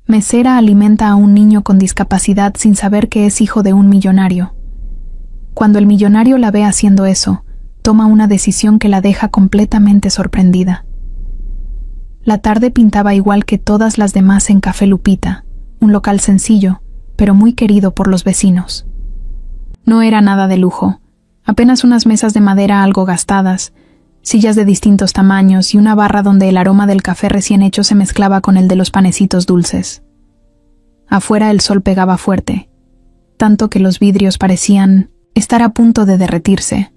Mesera alimenta a un niño con discapacidad sin saber que es hijo de un millonario. Cuando el millonario la ve haciendo eso, toma una decisión que la deja completamente sorprendida. La tarde pintaba igual que todas las demás en Café Lupita, un local sencillo, pero muy querido por los vecinos. No era nada de lujo, apenas unas mesas de madera algo gastadas, sillas de distintos tamaños y una barra donde el aroma del café recién hecho se mezclaba con el de los panecitos dulces. Afuera el sol pegaba fuerte, tanto que los vidrios parecían estar a punto de derretirse,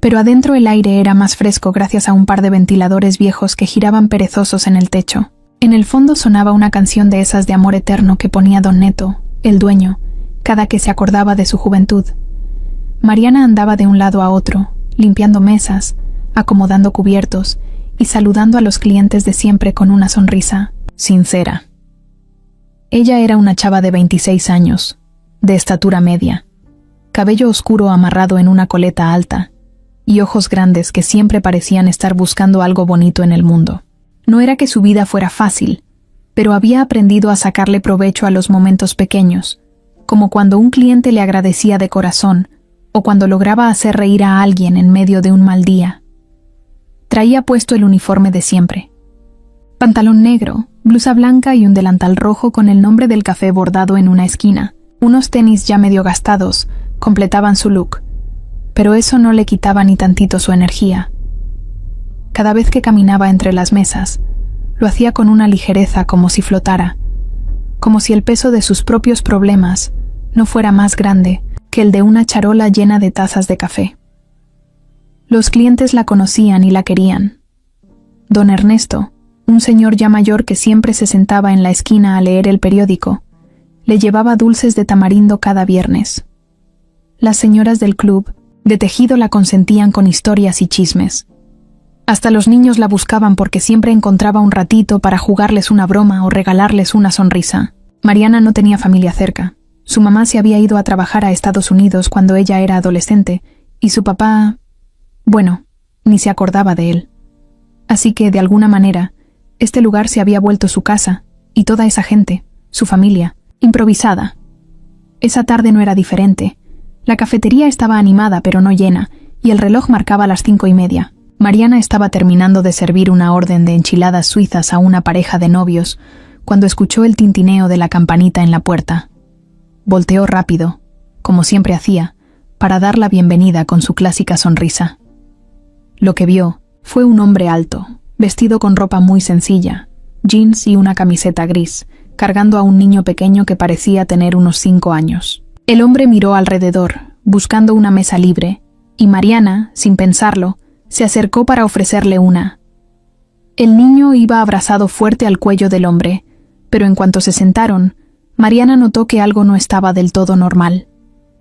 pero adentro el aire era más fresco gracias a un par de ventiladores viejos que giraban perezosos en el techo. En el fondo sonaba una canción de esas de amor eterno que ponía don Neto, el dueño, cada que se acordaba de su juventud. Mariana andaba de un lado a otro, limpiando mesas, acomodando cubiertos y saludando a los clientes de siempre con una sonrisa sincera. Ella era una chava de 26 años, de estatura media, cabello oscuro amarrado en una coleta alta y ojos grandes que siempre parecían estar buscando algo bonito en el mundo. No era que su vida fuera fácil, pero había aprendido a sacarle provecho a los momentos pequeños, como cuando un cliente le agradecía de corazón o cuando lograba hacer reír a alguien en medio de un mal día. Traía puesto el uniforme de siempre. Pantalón negro, blusa blanca y un delantal rojo con el nombre del café bordado en una esquina. Unos tenis ya medio gastados completaban su look, pero eso no le quitaba ni tantito su energía. Cada vez que caminaba entre las mesas, lo hacía con una ligereza como si flotara, como si el peso de sus propios problemas no fuera más grande que el de una charola llena de tazas de café. Los clientes la conocían y la querían. Don Ernesto, un señor ya mayor que siempre se sentaba en la esquina a leer el periódico, le llevaba dulces de tamarindo cada viernes. Las señoras del club de tejido la consentían con historias y chismes. Hasta los niños la buscaban porque siempre encontraba un ratito para jugarles una broma o regalarles una sonrisa. Mariana no tenía familia cerca. Su mamá se había ido a trabajar a Estados Unidos cuando ella era adolescente y su papá, bueno, ni se acordaba de él. Así que, de alguna manera, este lugar se había vuelto su casa y toda esa gente, su familia, improvisada. Esa tarde no era diferente. La cafetería estaba animada pero no llena y el reloj marcaba las 5:30. Mariana estaba terminando de servir una orden de enchiladas suizas a una pareja de novios cuando escuchó el tintineo de la campanita en la puerta. Volteó rápido, como siempre hacía, para dar la bienvenida con su clásica sonrisa. Lo que vio fue un hombre alto, vestido con ropa muy sencilla, jeans y una camiseta gris, cargando a un niño pequeño que parecía tener unos 5 años. El hombre miró alrededor, buscando una mesa libre, y Mariana, sin pensarlo, se acercó para ofrecerle una. El niño iba abrazado fuerte al cuello del hombre, pero en cuanto se sentaron, Mariana notó que algo no estaba del todo normal.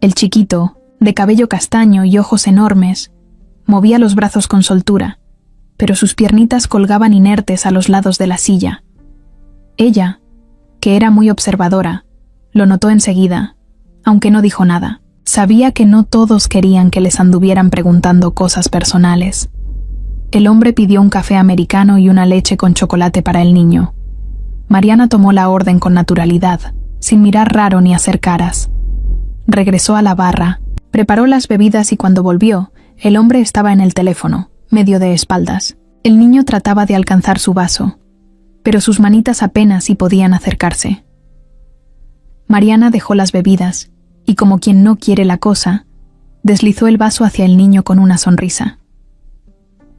El chiquito, de cabello castaño y ojos enormes, movía los brazos con soltura, pero sus piernitas colgaban inertes a los lados de la silla. Ella, que era muy observadora, lo notó enseguida, aunque no dijo nada. Sabía que no todos querían que les anduvieran preguntando cosas personales. El hombre pidió un café americano y una leche con chocolate para el niño. Mariana tomó la orden con naturalidad, sin mirar raro ni hacer caras. Regresó a la barra, preparó las bebidas y cuando volvió, el hombre estaba en el teléfono, medio de espaldas. El niño trataba de alcanzar su vaso, pero sus manitas apenas si podían acercarse. Mariana dejó las bebidas y, como quien no quiere la cosa, deslizó el vaso hacia el niño con una sonrisa.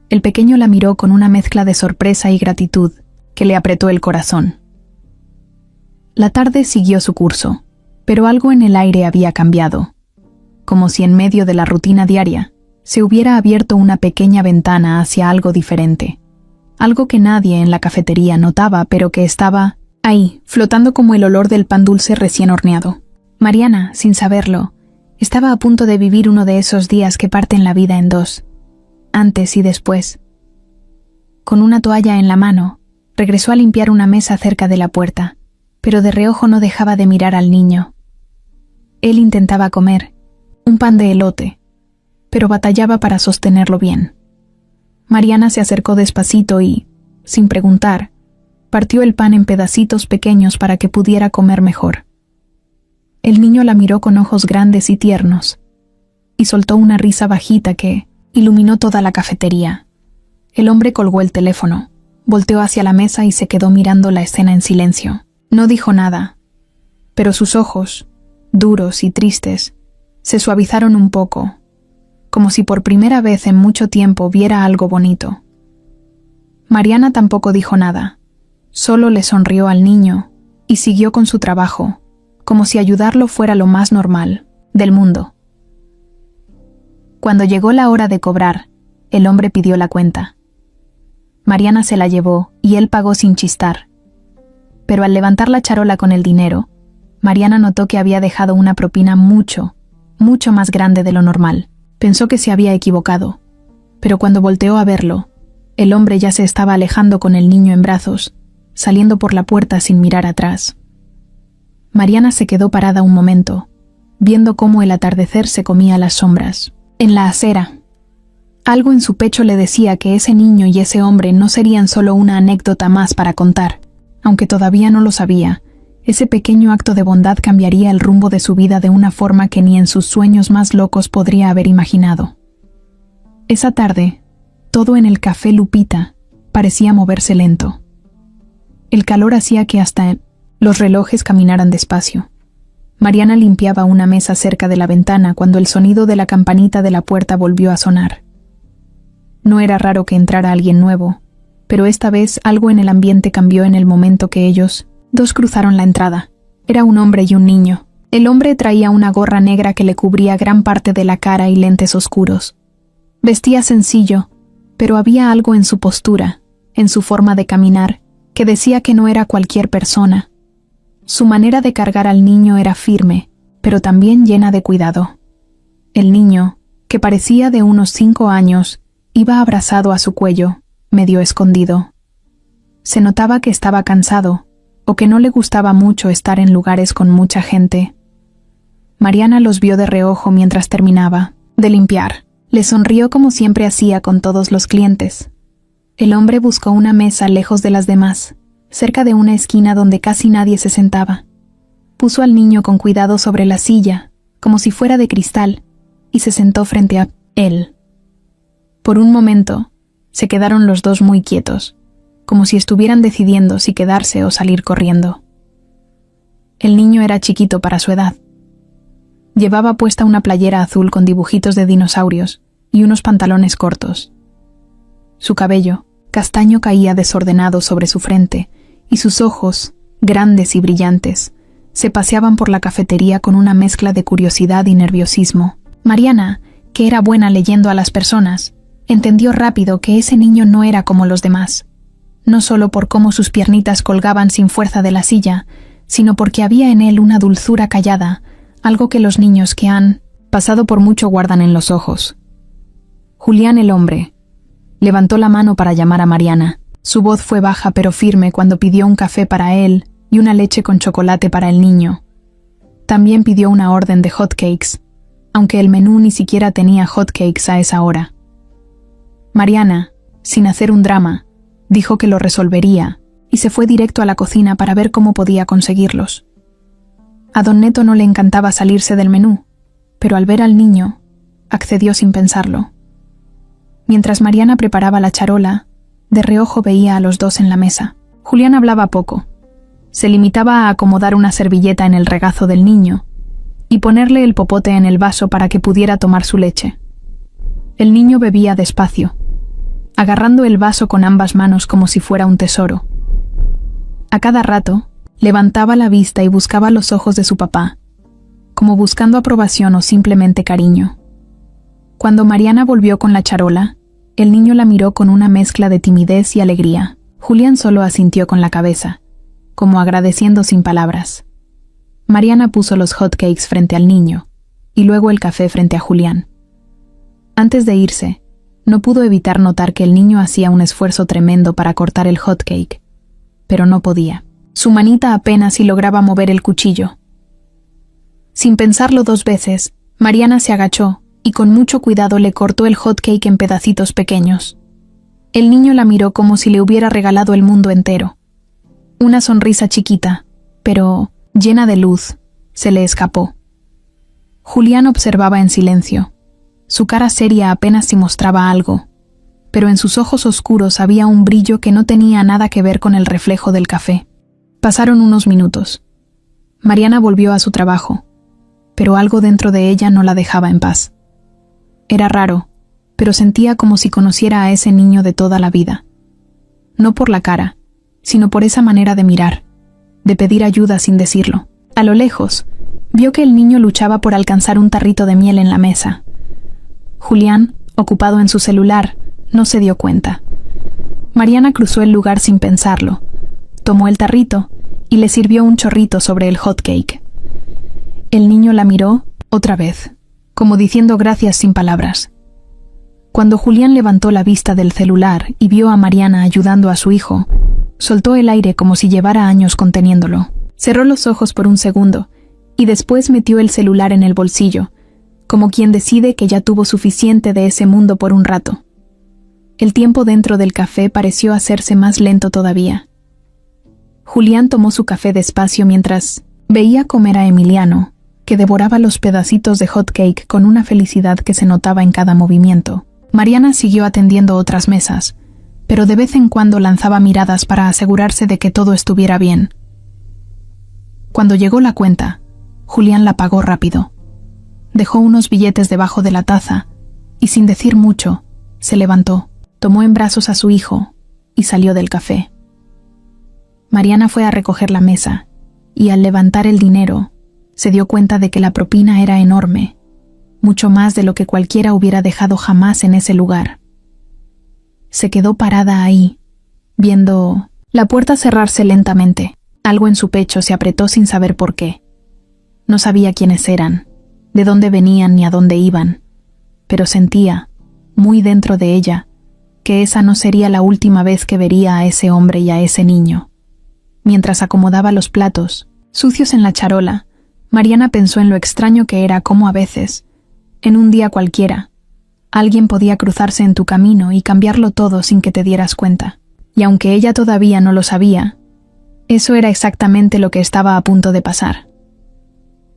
El pequeño la miró con una mezcla de sorpresa y gratitud que le apretó el corazón. La tarde siguió su curso, pero algo en el aire había cambiado, como si en medio de la rutina diaria se hubiera abierto una pequeña ventana hacia algo diferente, algo que nadie en la cafetería notaba, pero que estaba ahí, flotando como el olor del pan dulce recién horneado. Mariana, sin saberlo, estaba a punto de vivir uno de esos días que parten la vida en dos, antes y después. Con una toalla en la mano, regresó a limpiar una mesa cerca de la puerta, pero de reojo no dejaba de mirar al niño. Él intentaba comer, un pan de elote, pero batallaba para sostenerlo bien. Mariana se acercó despacito y, sin preguntar, partió el pan en pedacitos pequeños para que pudiera comer mejor. El niño la miró con ojos grandes y tiernos, y soltó una risa bajita que iluminó toda la cafetería. El hombre colgó el teléfono, volteó hacia la mesa y se quedó mirando la escena en silencio. No dijo nada, pero sus ojos, duros y tristes, se suavizaron un poco, como si por primera vez en mucho tiempo viera algo bonito. Mariana tampoco dijo nada, solo le sonrió al niño y siguió con su trabajo, como si ayudarlo fuera lo más normal del mundo. Cuando llegó la hora de cobrar, el hombre pidió la cuenta. Mariana se la llevó y él pagó sin chistar. Pero al levantar la charola con el dinero, Mariana notó que había dejado una propina mucho más grande de lo normal. Pensó que se había equivocado, pero cuando volteó a verlo, el hombre ya se estaba alejando con el niño en brazos, saliendo por la puerta sin mirar atrás. Mariana se quedó parada un momento, viendo cómo el atardecer se comía las sombras. En la acera, algo en su pecho le decía que ese niño y ese hombre no serían solo una anécdota más para contar. Aunque todavía no lo sabía, ese pequeño acto de bondad cambiaría el rumbo de su vida de una forma que ni en sus sueños más locos podría haber imaginado. Esa tarde, todo en el café Lupita parecía moverse lento. El calor hacía que hasta los relojes caminaran despacio. Mariana limpiaba una mesa cerca de la ventana cuando el sonido de la campanita de la puerta volvió a sonar. No era raro que entrara alguien nuevo, pero esta vez algo en el ambiente cambió en el momento que ellos dos cruzaron la entrada. Era un hombre y un niño. El hombre traía una gorra negra que le cubría gran parte de la cara y lentes oscuros. Vestía sencillo, pero había algo en su postura, en su forma de caminar, que decía que no era cualquier persona. Su manera de cargar al niño era firme, pero también llena de cuidado. El niño, que parecía de unos 5 años, iba abrazado a su cuello, medio escondido. Se notaba que estaba cansado, o que no le gustaba mucho estar en lugares con mucha gente. Mariana los vio de reojo mientras terminaba de limpiar. Le sonrió como siempre hacía con todos los clientes. El hombre buscó una mesa lejos de las demás, cerca de una esquina donde casi nadie se sentaba. Puso al niño con cuidado sobre la silla, como si fuera de cristal, y se sentó frente a él. Por un momento, se quedaron los dos muy quietos, como si estuvieran decidiendo si quedarse o salir corriendo. El niño era chiquito para su edad. Llevaba puesta una playera azul con dibujitos de dinosaurios y unos pantalones cortos. Su cabello, castaño, caía desordenado sobre su frente, y sus ojos, grandes y brillantes, se paseaban por la cafetería con una mezcla de curiosidad y nerviosismo. Mariana, que era buena leyendo a las personas, entendió rápido que ese niño no era como los demás, no solo por cómo sus piernitas colgaban sin fuerza de la silla, sino porque había en él una dulzura callada, algo que los niños que han pasado por mucho guardan en los ojos. Julián, el hombre, levantó la mano para llamar a Mariana. Su voz fue baja pero firme cuando pidió un café para él y una leche con chocolate para el niño. También pidió una orden de hotcakes, aunque el menú ni siquiera tenía hotcakes a esa hora. Mariana, sin hacer un drama, dijo que lo resolvería y se fue directo a la cocina para ver cómo podía conseguirlos. A don Neto no le encantaba salirse del menú, pero al ver al niño, accedió sin pensarlo. Mientras Mariana preparaba la charola, de reojo veía a los dos en la mesa. Julián hablaba poco. Se limitaba a acomodar una servilleta en el regazo del niño y ponerle el popote en el vaso para que pudiera tomar su leche. El niño bebía despacio, agarrando el vaso con ambas manos como si fuera un tesoro. A cada rato, levantaba la vista y buscaba los ojos de su papá, como buscando aprobación o simplemente cariño. Cuando Mariana volvió con la charola, el niño la miró con una mezcla de timidez y alegría. Julián solo asintió con la cabeza, como agradeciendo sin palabras. Mariana puso los hotcakes frente al niño, y luego el café frente a Julián. Antes de irse, no pudo evitar notar que el niño hacía un esfuerzo tremendo para cortar el hotcake, pero no podía. Su manita apenas si lograba mover el cuchillo. Sin pensarlo 2 veces, Mariana se agachó y con mucho cuidado le cortó el hotcake en pedacitos pequeños. El niño la miró como si le hubiera regalado el mundo entero. Una sonrisa chiquita, pero llena de luz, se le escapó. Julián observaba en silencio. Su cara seria apenas si mostraba algo, pero en sus ojos oscuros había un brillo que no tenía nada que ver con el reflejo del café. Pasaron unos minutos. Mariana volvió a su trabajo, pero algo dentro de ella no la dejaba en paz. Era raro, pero sentía como si conociera a ese niño de toda la vida. No por la cara, sino por esa manera de mirar, de pedir ayuda sin decirlo. A lo lejos, vio que el niño luchaba por alcanzar un tarrito de miel en la mesa. Julián, ocupado en su celular, no se dio cuenta. Mariana cruzó el lugar sin pensarlo, tomó el tarrito y le sirvió un chorrito sobre el hot cake. El niño la miró otra vez, como diciendo gracias sin palabras. Cuando Julián levantó la vista del celular y vio a Mariana ayudando a su hijo, soltó el aire como si llevara años conteniéndolo. Cerró los ojos por un segundo y después metió el celular en el bolsillo, como quien decide que ya tuvo suficiente de ese mundo por un rato. El tiempo dentro del café pareció hacerse más lento todavía. Julián tomó su café despacio mientras veía comer a Emiliano, que devoraba los pedacitos de hot cake con una felicidad que se notaba en cada movimiento. Mariana siguió atendiendo otras mesas, pero de vez en cuando lanzaba miradas para asegurarse de que todo estuviera bien. Cuando llegó la cuenta, Julián la pagó rápido. Dejó unos billetes debajo de la taza y, sin decir mucho, se levantó, tomó en brazos a su hijo y salió del café. Mariana fue a recoger la mesa y, al levantar el dinero, se dio cuenta de que la propina era enorme, mucho más de lo que cualquiera hubiera dejado jamás en ese lugar. Se quedó parada ahí, viendo la puerta cerrarse lentamente. Algo en su pecho se apretó sin saber por qué. No sabía quiénes eran, de dónde venían ni a dónde iban, pero sentía, muy dentro de ella, que esa no sería la última vez que vería a ese hombre y a ese niño. Mientras acomodaba los platos, sucios en la charola, Mariana pensó en lo extraño que era cómo a veces, en un día cualquiera, alguien podía cruzarse en tu camino y cambiarlo todo sin que te dieras cuenta. Y aunque ella todavía no lo sabía, eso era exactamente lo que estaba a punto de pasar.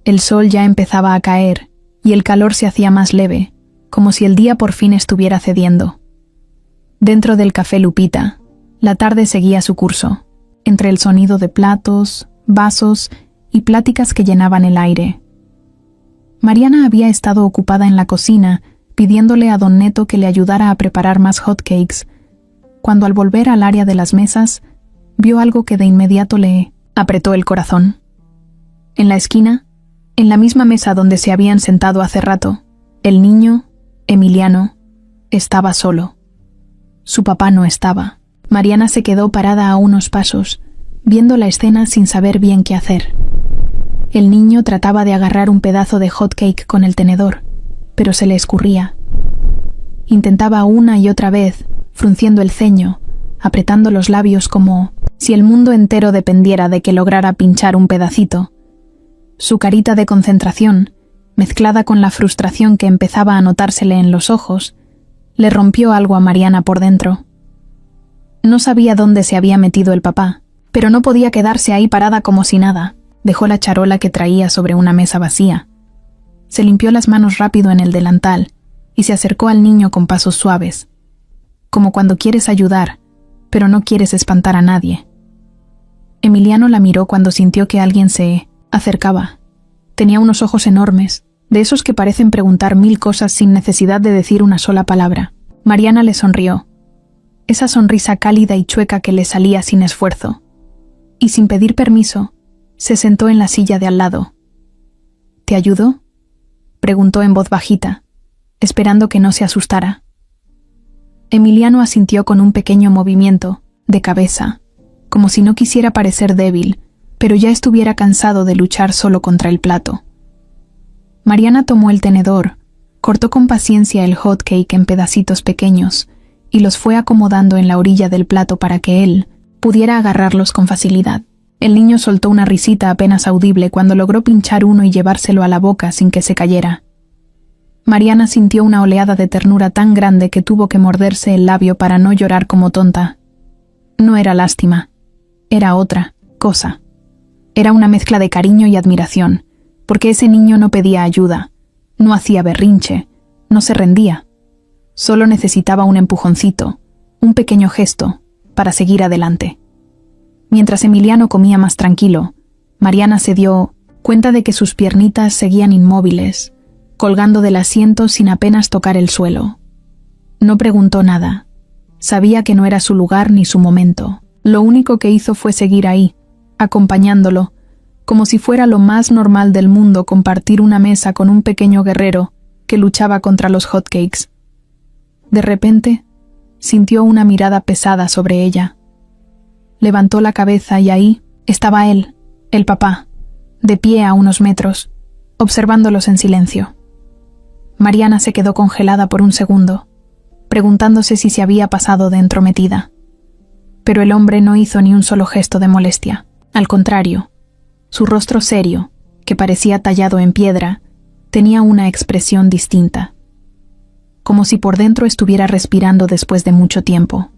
El sol ya empezaba a caer y el calor se hacía más leve, como si el día por fin estuviera cediendo. Dentro del café Lupita, la tarde seguía su curso, entre el sonido de platos, vasos y pláticas que llenaban el aire. Mariana había estado ocupada en la cocina pidiéndole a don Neto que le ayudara a preparar más hot cakes, cuando al volver al área de las mesas, vio algo que de inmediato le apretó el corazón. En la esquina, en la misma mesa donde se habían sentado hace rato, el niño, Emiliano, estaba solo. Su papá no estaba. Mariana se quedó parada a unos pasos, viendo la escena sin saber bien qué hacer. El niño trataba de agarrar un pedazo de hot cake con el tenedor, pero se le escurría. Intentaba una y otra vez, frunciendo el ceño, apretando los labios como si el mundo entero dependiera de que lograra pinchar un pedacito. Su carita de concentración, mezclada con la frustración que empezaba a notársele en los ojos, le rompió algo a Mariana por dentro. No sabía dónde se había metido el papá, pero no podía quedarse ahí parada como si nada. Dejó la charola que traía sobre una mesa vacía. Se limpió las manos rápido en el delantal y se acercó al niño con pasos suaves, como cuando quieres ayudar, pero no quieres espantar a nadie. Emiliano la miró cuando sintió que alguien se acercaba. Tenía unos ojos enormes, de esos que parecen preguntar 1000 cosas sin necesidad de decir una sola palabra. Mariana le sonrió, esa sonrisa cálida y chueca que le salía sin esfuerzo, y sin pedir permiso, se sentó en la silla de al lado. ¿Te ayudo?, preguntó en voz bajita, esperando que no se asustara. Emiliano asintió con un pequeño movimiento de cabeza, como si no quisiera parecer débil, pero ya estuviera cansado de luchar solo contra el plato. Mariana tomó el tenedor, cortó con paciencia el hot cake en pedacitos pequeños y los fue acomodando en la orilla del plato para que él pudiera agarrarlos con facilidad. El niño soltó una risita apenas audible cuando logró pinchar uno y llevárselo a la boca sin que se cayera. Mariana sintió una oleada de ternura tan grande que tuvo que morderse el labio para no llorar como tonta. No era lástima. Era otra cosa. Era una mezcla de cariño y admiración, porque ese niño no pedía ayuda, no hacía berrinche, no se rendía. Solo necesitaba un empujoncito, un pequeño gesto, para seguir adelante. Mientras Emiliano comía más tranquilo, Mariana se dio cuenta de que sus piernitas seguían inmóviles, colgando del asiento sin apenas tocar el suelo. No preguntó nada. Sabía que no era su lugar ni su momento. Lo único que hizo fue seguir ahí, acompañándolo, como si fuera lo más normal del mundo compartir una mesa con un pequeño guerrero que luchaba contra los hotcakes. De repente, sintió una mirada pesada sobre ella. Levantó la cabeza y ahí estaba él, el papá, de pie a unos metros, observándolos en silencio. Mariana se quedó congelada por un segundo, preguntándose si se había pasado de entrometida. Pero el hombre no hizo ni un solo gesto de molestia. Al contrario, su rostro serio, que parecía tallado en piedra, tenía una expresión distinta, como si por dentro estuviera respirando después de mucho tiempo.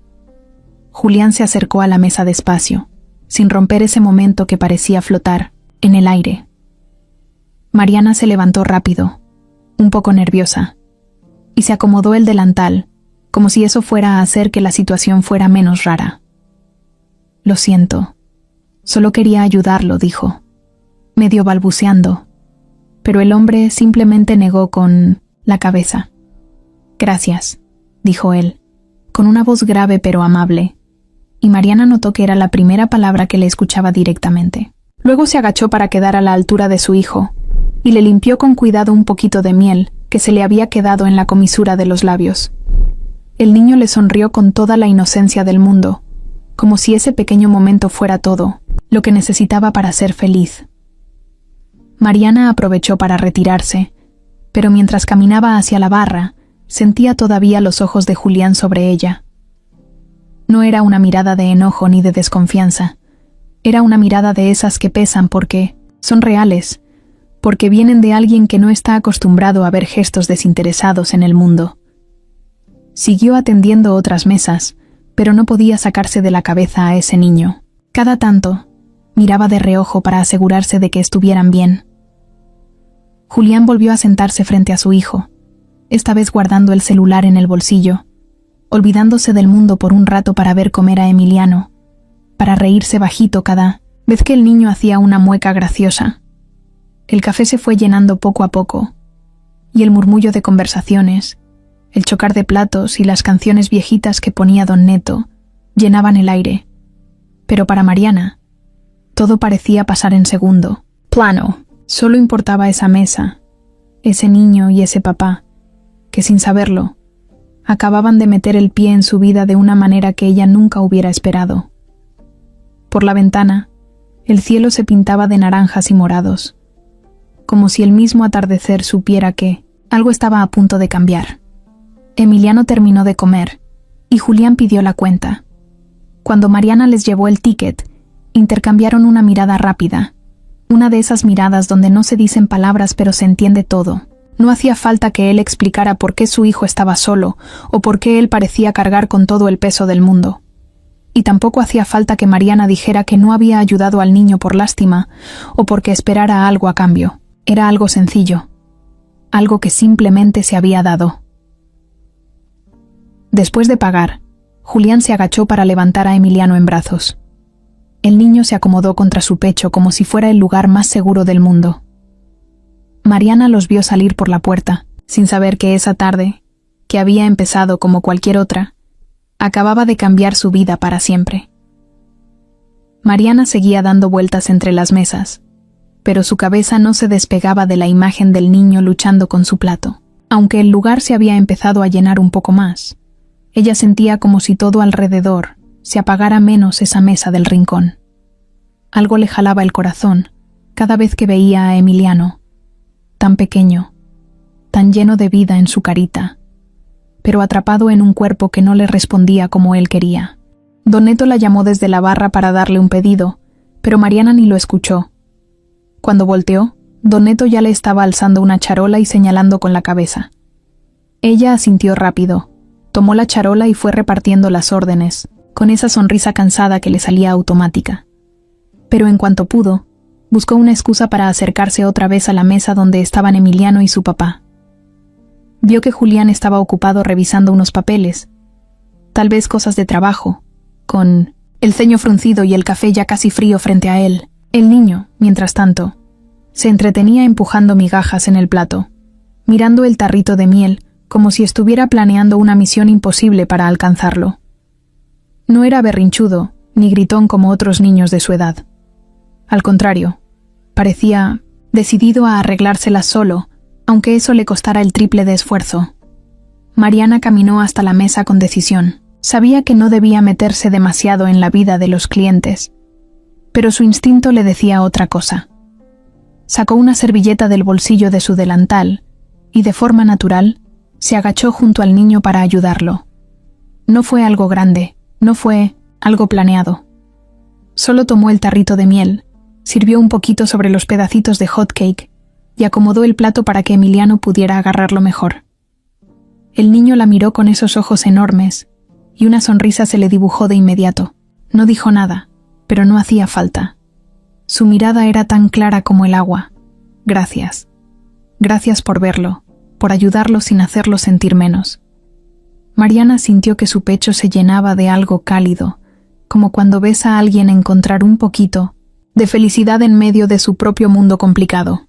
Julián se acercó a la mesa despacio, sin romper ese momento que parecía flotar en el aire. Mariana se levantó rápido, un poco nerviosa, y se acomodó el delantal, como si eso fuera a hacer que la situación fuera menos rara. «Lo siento. Solo quería ayudarlo», dijo, medio balbuceando, pero el hombre simplemente negó con la cabeza. «Gracias», dijo él, con una voz grave pero amable, y Mariana notó que era la primera palabra que le escuchaba directamente. Luego se agachó para quedar a la altura de su hijo, y le limpió con cuidado un poquito de miel que se le había quedado en la comisura de los labios. El niño le sonrió con toda la inocencia del mundo, como si ese pequeño momento fuera todo lo que necesitaba para ser feliz. Mariana aprovechó para retirarse, pero mientras caminaba hacia la barra, sentía todavía los ojos de Julián sobre ella. No era una mirada de enojo ni de desconfianza. Era una mirada de esas que pesan porque son reales, porque vienen de alguien que no está acostumbrado a ver gestos desinteresados en el mundo. Siguió atendiendo otras mesas, pero no podía sacarse de la cabeza a ese niño. Cada tanto, miraba de reojo para asegurarse de que estuvieran bien. Julián volvió a sentarse frente a su hijo, esta vez guardando el celular en el bolsillo, olvidándose del mundo por un rato para ver comer a Emiliano, para reírse bajito cada vez que el niño hacía una mueca graciosa. El café se fue llenando poco a poco, y el murmullo de conversaciones, el chocar de platos y las canciones viejitas que ponía don Neto llenaban el aire. Pero para Mariana, todo parecía pasar en segundo plano. Solo importaba esa mesa, ese niño y ese papá, que sin saberlo, acababan de meter el pie en su vida de una manera que ella nunca hubiera esperado. Por la ventana, el cielo se pintaba de naranjas y morados, como si el mismo atardecer supiera que algo estaba a punto de cambiar. Emiliano terminó de comer, y Julián pidió la cuenta. Cuando Mariana les llevó el ticket, intercambiaron una mirada rápida, una de esas miradas donde no se dicen palabras pero se entiende todo. No hacía falta que él explicara por qué su hijo estaba solo o por qué él parecía cargar con todo el peso del mundo. Y tampoco hacía falta que Mariana dijera que no había ayudado al niño por lástima o porque esperara algo a cambio. Era algo sencillo, algo que simplemente se había dado. Después de pagar, Julián se agachó para levantar a Emiliano en brazos. El niño se acomodó contra su pecho como si fuera el lugar más seguro del mundo. Mariana los vio salir por la puerta, sin saber que esa tarde, que había empezado como cualquier otra, acababa de cambiar su vida para siempre. Mariana seguía dando vueltas entre las mesas, pero su cabeza no se despegaba de la imagen del niño luchando con su plato. Aunque el lugar se había empezado a llenar un poco más, ella sentía como si todo alrededor se apagara menos esa mesa del rincón. Algo le jalaba el corazón cada vez que veía a Emiliano, tan pequeño, tan lleno de vida en su carita, pero atrapado en un cuerpo que no le respondía como él quería. Don Neto la llamó desde la barra para darle un pedido, pero Mariana ni lo escuchó. Cuando volteó, Don Neto ya le estaba alzando una charola y señalando con la cabeza. Ella asintió rápido, tomó la charola y fue repartiendo las órdenes, con esa sonrisa cansada que le salía automática. Pero en cuanto pudo, buscó una excusa para acercarse otra vez a la mesa donde estaban Emiliano y su papá. Vio que Julián estaba ocupado revisando unos papeles, tal vez cosas de trabajo, con el ceño fruncido y el café ya casi frío frente a él. El niño, mientras tanto, se entretenía empujando migajas en el plato, mirando el tarrito de miel como si estuviera planeando una misión imposible para alcanzarlo. No era berrinchudo ni gritón como otros niños de su edad. Al contrario, parecía decidido a arreglárselas solo, aunque eso le costara el triple de esfuerzo. Mariana caminó hasta la mesa con decisión. Sabía que no debía meterse demasiado en la vida de los clientes, pero su instinto le decía otra cosa. Sacó una servilleta del bolsillo de su delantal y, de forma natural, se agachó junto al niño para ayudarlo. No fue algo grande, no fue algo planeado. Solo tomó el tarrito de miel, sirvió un poquito sobre los pedacitos de hot cake y acomodó el plato para que Emiliano pudiera agarrarlo mejor. El niño la miró con esos ojos enormes y una sonrisa se le dibujó de inmediato. No dijo nada, pero no hacía falta. Su mirada era tan clara como el agua. Gracias. Gracias por verlo, por ayudarlo sin hacerlo sentir menos. Mariana sintió que su pecho se llenaba de algo cálido, como cuando ves a alguien encontrar un poquito de felicidad en medio de su propio mundo complicado.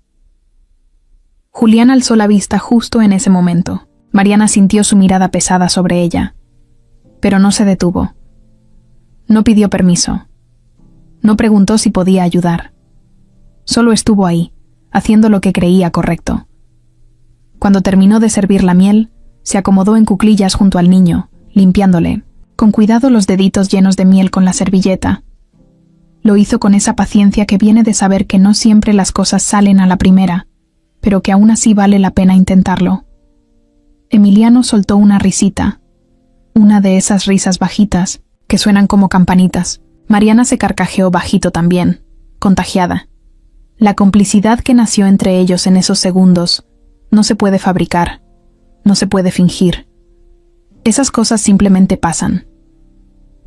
Julián alzó la vista justo en ese momento. Mariana sintió su mirada pesada sobre ella, pero no se detuvo. No pidió permiso. No preguntó si podía ayudar. Solo estuvo ahí, haciendo lo que creía correcto. Cuando terminó de servir la miel, se acomodó en cuclillas junto al niño, limpiándole, con cuidado, los deditos llenos de miel con la servilleta. Lo hizo con esa paciencia que viene de saber que no siempre las cosas salen a la primera, pero que aún así vale la pena intentarlo. Emiliano soltó una risita, una de esas risas bajitas que suenan como campanitas. Mariana se carcajeó bajito también, contagiada. La complicidad que nació entre ellos en esos segundos no se puede fabricar, no se puede fingir. Esas cosas simplemente pasan.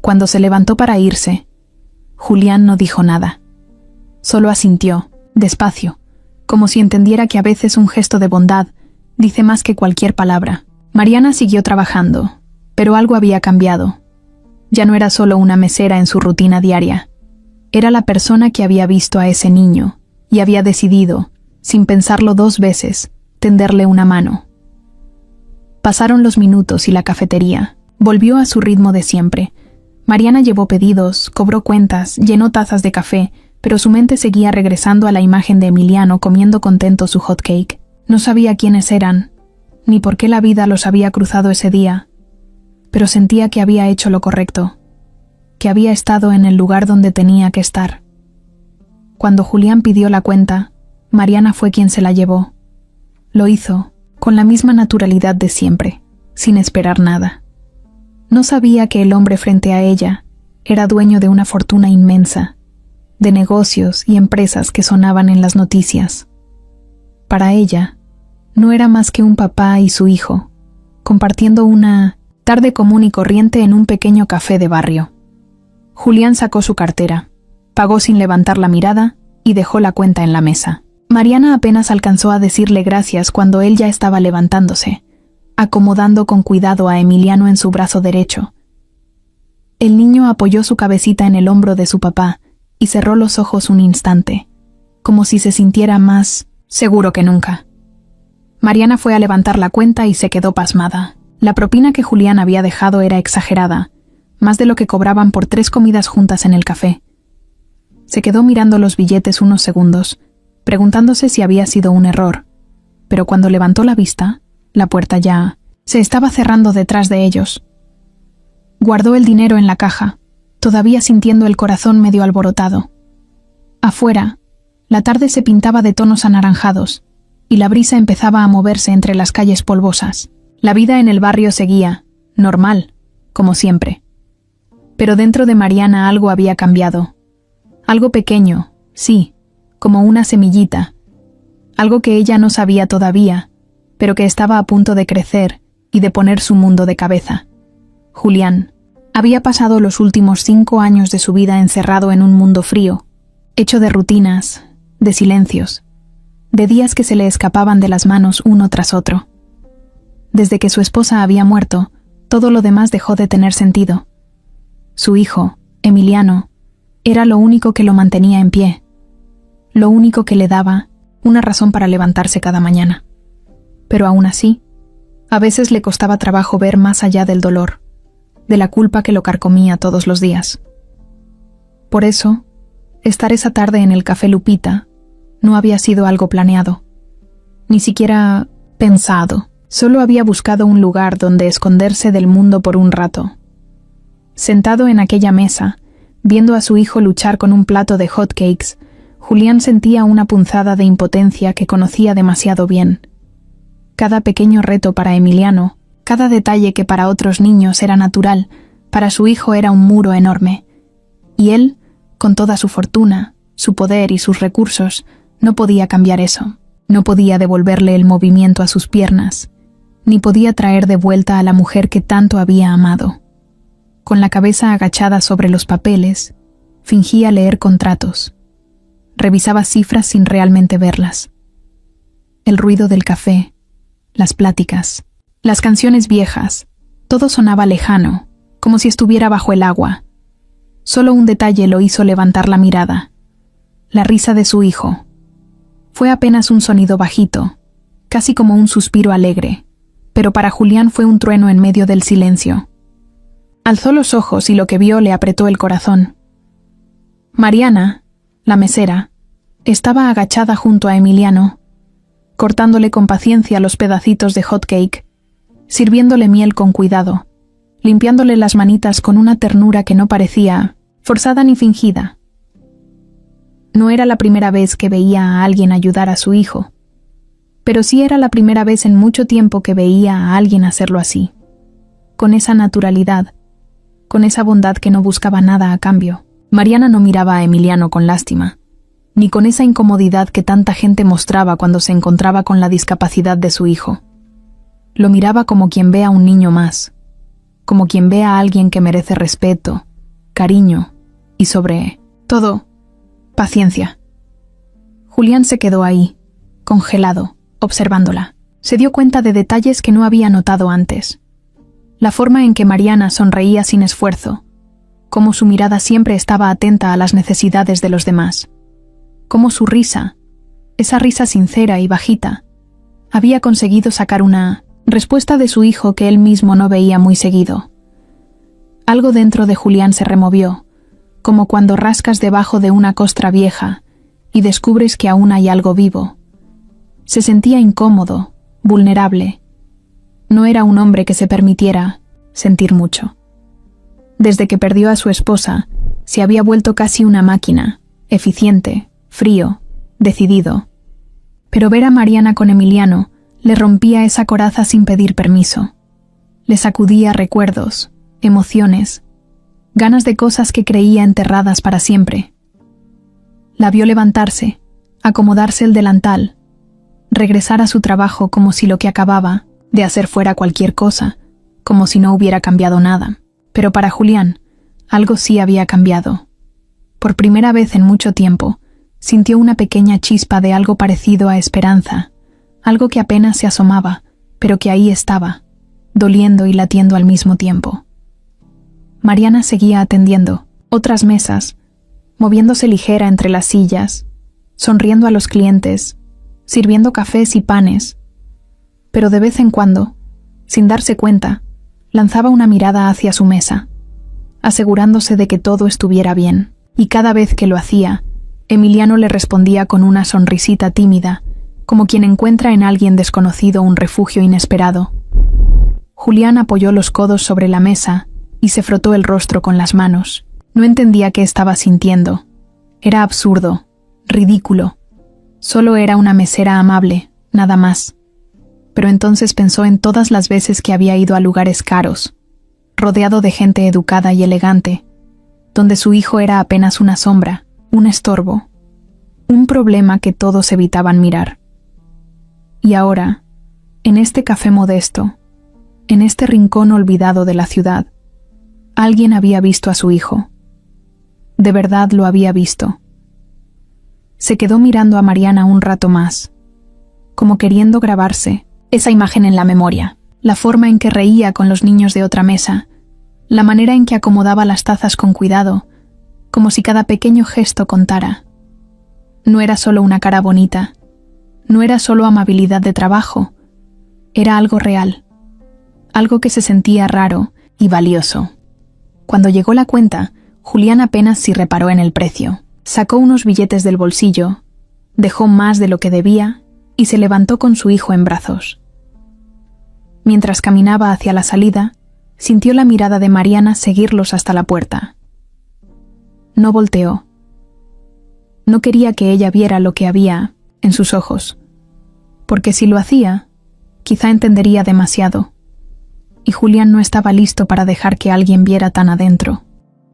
Cuando se levantó para irse, Julián no dijo nada. Solo asintió, despacio, como si entendiera que a veces un gesto de bondad dice más que cualquier palabra. Mariana siguió trabajando, pero algo había cambiado. Ya no era solo una mesera en su rutina diaria. Era la persona que había visto a ese niño y había decidido, sin pensarlo dos veces, tenderle una mano. Pasaron los minutos y la cafetería volvió a su ritmo de siempre. Mariana llevó pedidos, cobró cuentas, llenó tazas de café, pero su mente seguía regresando a la imagen de Emiliano comiendo contento su hot cake. No sabía quiénes eran, ni por qué la vida los había cruzado ese día, pero sentía que había hecho lo correcto, que había estado en el lugar donde tenía que estar. Cuando Julián pidió la cuenta, Mariana fue quien se la llevó. Lo hizo, con la misma naturalidad de siempre, sin esperar nada. No sabía que el hombre frente a ella era dueño de una fortuna inmensa, de negocios y empresas que sonaban en las noticias. Para ella, no era más que un papá y su hijo, compartiendo una tarde común y corriente en un pequeño café de barrio. Julián sacó su cartera, pagó sin levantar la mirada y dejó la cuenta en la mesa. Mariana apenas alcanzó a decirle gracias cuando él ya estaba levantándose, acomodando con cuidado a Emiliano en su brazo derecho. El niño apoyó su cabecita en el hombro de su papá y cerró los ojos un instante, como si se sintiera más seguro que nunca. Mariana fue a levantar la cuenta y se quedó pasmada. La propina que Julián había dejado era exagerada, más de lo que cobraban por 3 comidas juntas en el café. Se quedó mirando los billetes unos segundos, preguntándose si había sido un error, pero cuando levantó la vista, la puerta ya se estaba cerrando detrás de ellos. Guardó el dinero en la caja, todavía sintiendo el corazón medio alborotado. Afuera, la tarde se pintaba de tonos anaranjados, y la brisa empezaba a moverse entre las calles polvosas. La vida en el barrio seguía, normal, como siempre. Pero dentro de Mariana algo había cambiado. Algo pequeño, sí, como una semillita. Algo que ella no sabía todavía, pero que estaba a punto de crecer y de poner su mundo de cabeza. Julián, Había pasado los últimos 5 años de su vida encerrado en un mundo frío, hecho de rutinas, de silencios, de días que se le escapaban de las manos uno tras otro. Desde que su esposa había muerto, todo lo demás dejó de tener sentido. Su hijo, Emiliano, era lo único que lo mantenía en pie, lo único que le daba una razón para levantarse cada mañana. Pero aún así, a veces le costaba trabajo ver más allá del dolor, de la culpa que lo carcomía todos los días. Por eso, estar esa tarde en el Café Lupita no había sido algo planeado, ni siquiera pensado. Solo había buscado un lugar donde esconderse del mundo por un rato. Sentado en aquella mesa, viendo a su hijo luchar con un plato de hotcakes, Julián sentía una punzada de impotencia que conocía demasiado bien. Cada pequeño reto para Emiliano, cada detalle que para otros niños era natural, para su hijo era un muro enorme. Y él, con toda su fortuna, su poder y sus recursos, no podía cambiar eso. No podía devolverle el movimiento a sus piernas, ni podía traer de vuelta a la mujer que tanto había amado. Con la cabeza agachada sobre los papeles, fingía leer contratos. Revisaba cifras sin realmente verlas. El ruido del café, las pláticas, las canciones viejas, todo sonaba lejano, como si estuviera bajo el agua. Solo un detalle lo hizo levantar la mirada: la risa de su hijo. Fue apenas un sonido bajito, casi como un suspiro alegre, pero para Julián fue un trueno en medio del silencio. Alzó los ojos y lo que vio le apretó el corazón. Mariana, la mesera, estaba agachada junto a Emiliano, cortándole con paciencia los pedacitos de hot cake, sirviéndole miel con cuidado, limpiándole las manitas con una ternura que no parecía forzada ni fingida. No era la primera vez que veía a alguien ayudar a su hijo, pero sí era la primera vez en mucho tiempo que veía a alguien hacerlo así, con esa naturalidad, con esa bondad que no buscaba nada a cambio. Mariana no miraba a Emiliano con lástima, ni con esa incomodidad que tanta gente mostraba cuando se encontraba con la discapacidad de su hijo. Lo miraba como quien ve a un niño más, como quien ve a alguien que merece respeto, cariño y sobre todo, paciencia. Julián se quedó ahí, congelado, observándola. Se dio cuenta de detalles que no había notado antes. La forma en que Mariana sonreía sin esfuerzo, cómo su mirada siempre estaba atenta a las necesidades de los demás, cómo su risa, esa risa sincera y bajita, había conseguido sacar una respuesta de su hijo que él mismo no veía muy seguido. Algo dentro de Julián se removió, como cuando rascas debajo de una costra vieja y descubres que aún hay algo vivo. Se sentía incómodo, vulnerable. No era un hombre que se permitiera sentir mucho. Desde que perdió a su esposa, se había vuelto casi una máquina, eficiente, frío, decidido. Pero ver a Mariana con Emiliano le rompía esa coraza sin pedir permiso. Le sacudía recuerdos, emociones, ganas de cosas que creía enterradas para siempre. La vio levantarse, acomodarse el delantal, regresar a su trabajo como si lo que acababa de hacer fuera cualquier cosa, como si no hubiera cambiado nada. Pero para Julián, algo sí había cambiado. Por primera vez en mucho tiempo, sintió una pequeña chispa de algo parecido a esperanza, algo que apenas se asomaba, pero que ahí estaba, doliendo y latiendo al mismo tiempo. Mariana seguía atendiendo otras mesas, moviéndose ligera entre las sillas, sonriendo a los clientes, sirviendo cafés y panes, pero de vez en cuando, sin darse cuenta, lanzaba una mirada hacia su mesa, asegurándose de que todo estuviera bien, y cada vez que lo hacía, Emiliano le respondía con una sonrisita tímida, como quien encuentra en alguien desconocido un refugio inesperado. Julián apoyó los codos sobre la mesa y se frotó el rostro con las manos. No entendía qué estaba sintiendo. Era absurdo, ridículo. Solo era una mesera amable, nada más. Pero entonces pensó en todas las veces que había ido a lugares caros, rodeado de gente educada y elegante, donde su hijo era apenas una sombra, un estorbo, un problema que todos evitaban mirar. Y ahora, en este café modesto, en este rincón olvidado de la ciudad, Alguien había visto a su hijo. De verdad lo había visto. Se quedó mirando a Mariana un rato más, como queriendo grabarse esa imagen en la memoria, la forma en que reía con los niños de otra mesa, la manera en que acomodaba las tazas con cuidado, como si cada pequeño gesto contara. No era solo una cara bonita, no era solo amabilidad de trabajo, era algo real, algo que se sentía raro y valioso. Cuando llegó la cuenta, Julián apenas si reparó en el precio. Sacó unos billetes del bolsillo, dejó más de lo que debía y se levantó con su hijo en brazos. Mientras caminaba hacia la salida, sintió la mirada de Mariana seguirlos hasta la puerta. No volteó. No quería que ella viera lo que había en sus ojos, porque si lo hacía, quizá entendería demasiado, y Julián no estaba listo para dejar que alguien viera tan adentro.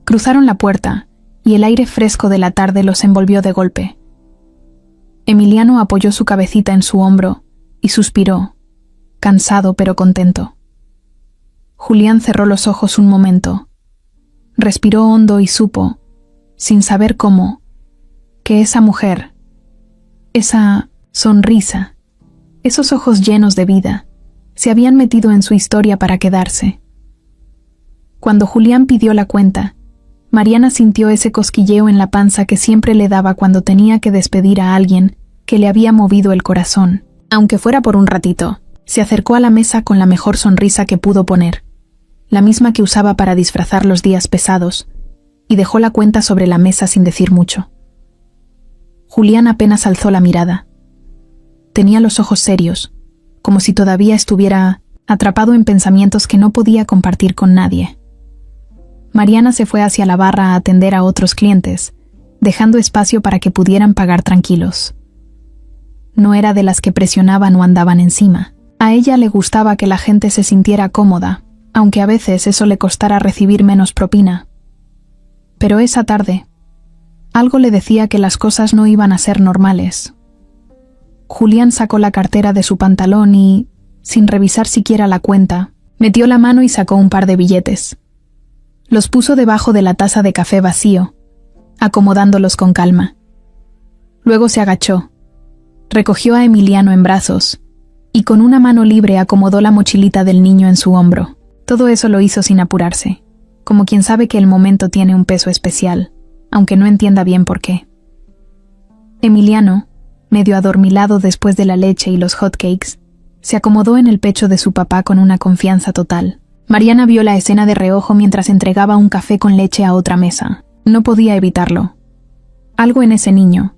Cruzaron la puerta, y el aire fresco de la tarde los envolvió de golpe. Emiliano apoyó su cabecita en su hombro y suspiró, cansado pero contento. Julián cerró los ojos un momento, respiró hondo y supo, sin saber cómo, que esa mujer, esa sonrisa, esos ojos llenos de vida, se habían metido en su historia para quedarse. Cuando Julián pidió la cuenta, Mariana sintió ese cosquilleo en la panza que siempre le daba cuando tenía que despedir a alguien que le había movido el corazón. Aunque fuera por un ratito, se acercó a la mesa con la mejor sonrisa que pudo poner, la misma que usaba para disfrazar los días pesados, y dejó la cuenta sobre la mesa sin decir mucho. Julián apenas alzó la mirada. Tenía los ojos serios, como si todavía estuviera atrapado en pensamientos que no podía compartir con nadie. Mariana se fue hacia la barra a atender a otros clientes, dejando espacio para que pudieran pagar tranquilos. No era de las que presionaban o andaban encima. A ella le gustaba que la gente se sintiera cómoda, aunque a veces eso le costara recibir menos propina. Pero esa tarde, algo le decía que las cosas no iban a ser normales. Julián sacó la cartera de su pantalón y, sin revisar siquiera la cuenta, metió la mano y sacó un par de billetes. Los puso debajo de la taza de café vacío, acomodándolos con calma. Luego se agachó, recogió a Emiliano en brazos y con una mano libre acomodó la mochilita del niño en su hombro. Todo eso lo hizo sin apurarse, como quien sabe que el momento tiene un peso especial, aunque no entienda bien por qué. Emiliano, medio adormilado después de la leche y los hotcakes, se acomodó en el pecho de su papá con una confianza total. Mariana vio la escena de reojo mientras entregaba un café con leche a otra mesa. No podía evitarlo. Algo en ese niño,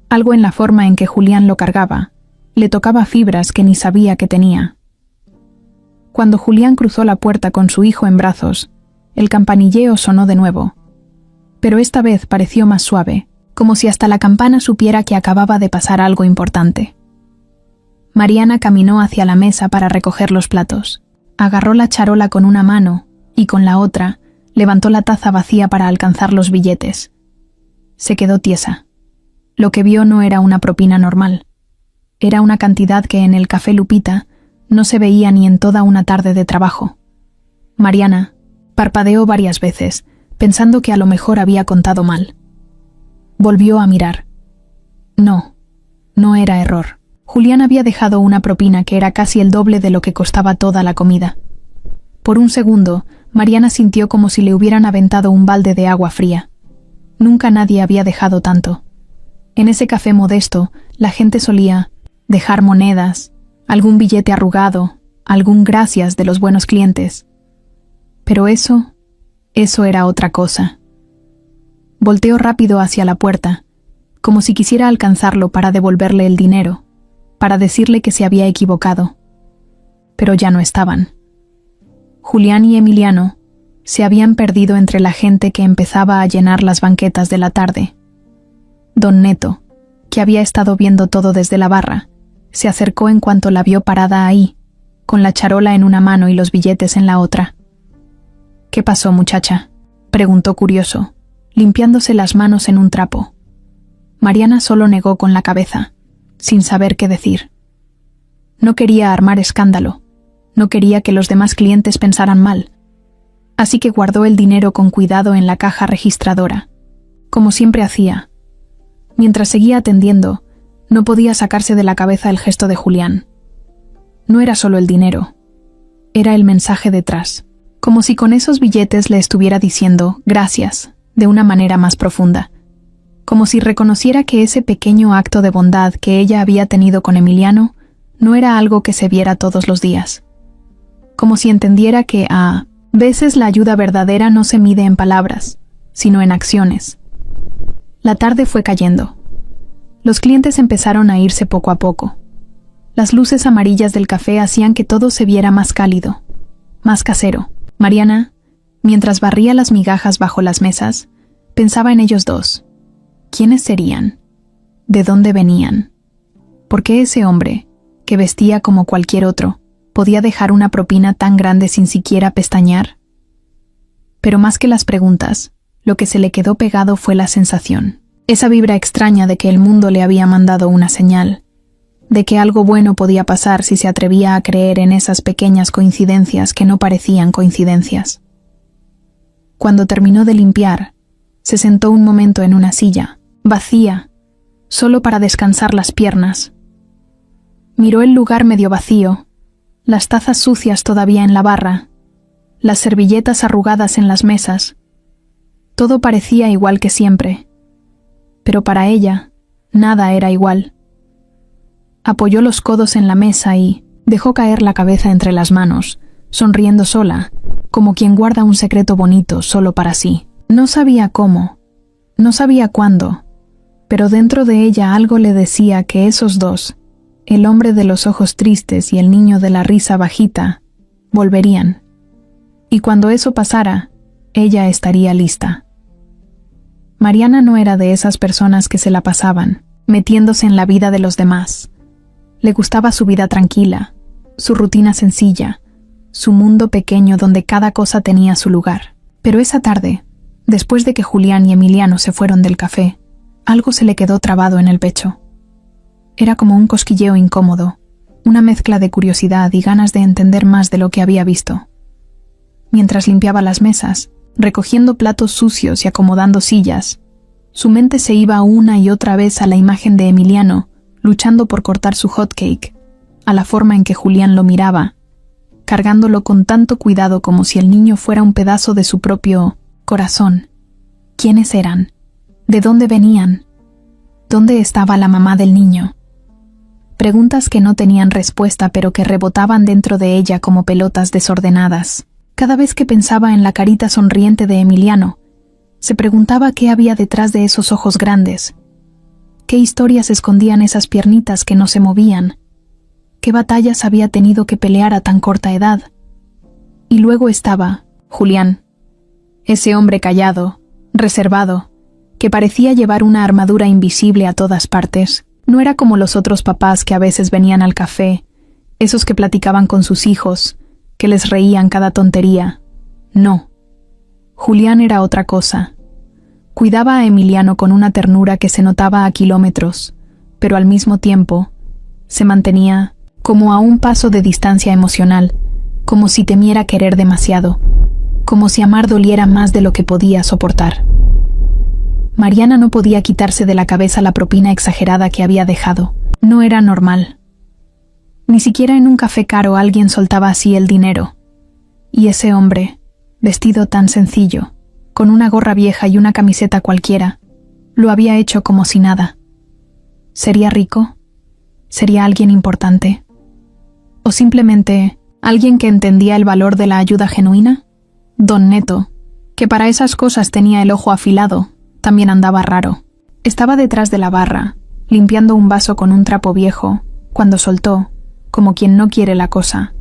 algo en la forma en que Julián lo cargaba, le tocaba fibras que ni sabía que tenía. Cuando Julián cruzó la puerta con su hijo en brazos, el campanilleo sonó de nuevo. Pero esta vez pareció más suave, como si hasta la campana supiera que acababa de pasar algo importante. Mariana caminó hacia la mesa para recoger los platos. Agarró la charola con una mano y con la otra levantó la taza vacía para alcanzar los billetes. Se quedó tiesa. Lo que vio no era una propina normal. Era una cantidad que en el Café Lupita no se veía ni en toda una tarde de trabajo. Mariana parpadeó varias veces, pensando que a lo mejor había contado mal. Volvió a mirar. No era error. Julián había dejado una propina que era casi el doble de lo que costaba toda la comida. Por un segundo, Mariana sintió como si le hubieran aventado un balde de agua fría. Nunca nadie había dejado tanto. En ese café modesto, la gente solía dejar monedas, algún billete arrugado, algún gracias de los buenos clientes. Pero eso era otra cosa. Volteó rápido hacia la puerta, como si quisiera alcanzarlo para devolverle el dinero, para decirle que se había equivocado. Pero ya no estaban. Julián y Emiliano se habían perdido entre la gente que empezaba a llenar las banquetas de la tarde. Don Neto, que había estado viendo todo desde la barra, se acercó en cuanto la vio parada ahí, con la charola en una mano y los billetes en la otra. «¿Qué pasó, muchacha?», preguntó curioso, limpiándose las manos en un trapo. Mariana solo negó con la cabeza, sin saber qué decir. No quería armar escándalo, no quería que los demás clientes pensaran mal. así que guardó el dinero con cuidado en la caja registradora, como siempre hacía. Mientras seguía atendiendo, no podía sacarse de la cabeza el gesto de Julián. No era solo el dinero, era el mensaje detrás, como si con esos billetes le estuviera diciendo gracias de una manera más profunda, como si reconociera que ese pequeño acto de bondad que ella había tenido con Emiliano no era algo que se viera todos los días, como si entendiera que a veces la ayuda verdadera no se mide en palabras, sino en acciones. La tarde fue cayendo. Los clientes empezaron a irse poco a poco. Las luces amarillas del café hacían que todo se viera más cálido, más casero. Mariana, mientras barría las migajas bajo las mesas, pensaba en ellos dos. ¿Quiénes serían? ¿De dónde venían? ¿Por qué ese hombre, que vestía como cualquier otro, podía dejar una propina tan grande sin siquiera pestañear? Pero más que las preguntas, lo que se le quedó pegado fue la sensación. Esa vibra extraña de que el mundo le había mandado una señal, de que algo bueno podía pasar si se atrevía a creer en esas pequeñas coincidencias que no parecían coincidencias. Cuando terminó de limpiar, se sentó un momento en una silla, vacía, solo para descansar las piernas. Miró el lugar medio vacío, las tazas sucias todavía en la barra, las servilletas arrugadas en las mesas. Todo parecía igual que siempre, pero para ella, nada era igual. Apoyó los codos en la mesa y dejó caer la cabeza entre las manos, sonriendo sola, como quien guarda un secreto bonito solo para sí. No sabía cómo, no sabía cuándo, pero dentro de ella algo le decía que esos dos, el hombre de los ojos tristes y el niño de la risa bajita, volverían. Y cuando eso pasara, ella estaría lista. Mariana no era de esas personas que se la pasaban, metiéndose en la vida de los demás. Le gustaba su vida tranquila, su rutina sencilla, su mundo pequeño donde cada cosa tenía su lugar. Pero esa tarde, después de que Julián y Emiliano se fueron del café, algo se le quedó trabado en el pecho. Era como un cosquilleo incómodo, una mezcla de curiosidad y ganas de entender más de lo que había visto. Mientras limpiaba las mesas, recogiendo platos sucios y acomodando sillas, su mente se iba una y otra vez a la imagen de Emiliano, luchando por cortar su hot cake, a la forma en que Julián lo miraba, cargándolo con tanto cuidado como si el niño fuera un pedazo de su propio corazón. ¿Quiénes eran? ¿De dónde venían? ¿Dónde estaba la mamá del niño? Preguntas que no tenían respuesta pero que rebotaban dentro de ella como pelotas desordenadas. Cada vez que pensaba en la carita sonriente de Emiliano, se preguntaba qué había detrás de esos ojos grandes. ¿Qué historias escondían esas piernitas que no se movían? ¿Qué batallas había tenido que pelear a tan corta edad? Y luego estaba Julián, ese hombre callado, reservado, que parecía llevar una armadura invisible a todas partes. No era como los otros papás que a veces venían al café, esos que platicaban con sus hijos, que les reían cada tontería. No. Julián era otra cosa. Cuidaba a Emiliano con una ternura que se notaba a kilómetros, pero al mismo tiempo se mantenía como a un paso de distancia emocional, como si temiera querer demasiado, como si amar doliera más de lo que podía soportar. Mariana no podía quitarse de la cabeza la propina exagerada que había dejado. No era normal. Ni siquiera en un café caro alguien soltaba así el dinero. Y ese hombre, vestido tan sencillo, con una gorra vieja y una camiseta cualquiera, lo había hecho como si nada. ¿Sería rico? ¿Sería alguien importante? ¿O simplemente alguien que entendía el valor de la ayuda genuina? Don Neto, que para esas cosas tenía el ojo afilado, también andaba raro. Estaba detrás de la barra, limpiando un vaso con un trapo viejo, cuando soltó, como quien no quiere la cosa.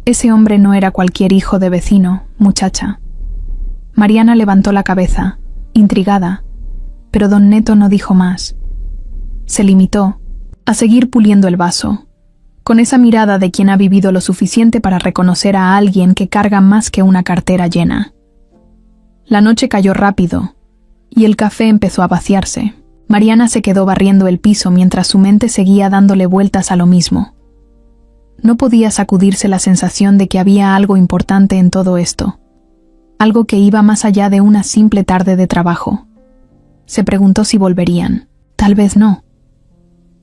Ese hombre no era cualquier hijo de vecino, muchacha. Mariana levantó la cabeza, intrigada, pero don Neto no dijo más. Se limitó a seguir puliendo el vaso, con esa mirada de quien ha vivido lo suficiente para reconocer a alguien que carga más que una cartera llena. La noche cayó rápido, y el café empezó a vaciarse. Mariana se quedó barriendo el piso mientras su mente seguía dándole vueltas a lo mismo. No podía sacudirse la sensación de que había algo importante en todo esto. algo que iba más allá de una simple tarde de trabajo. Se preguntó si volverían. Tal vez no.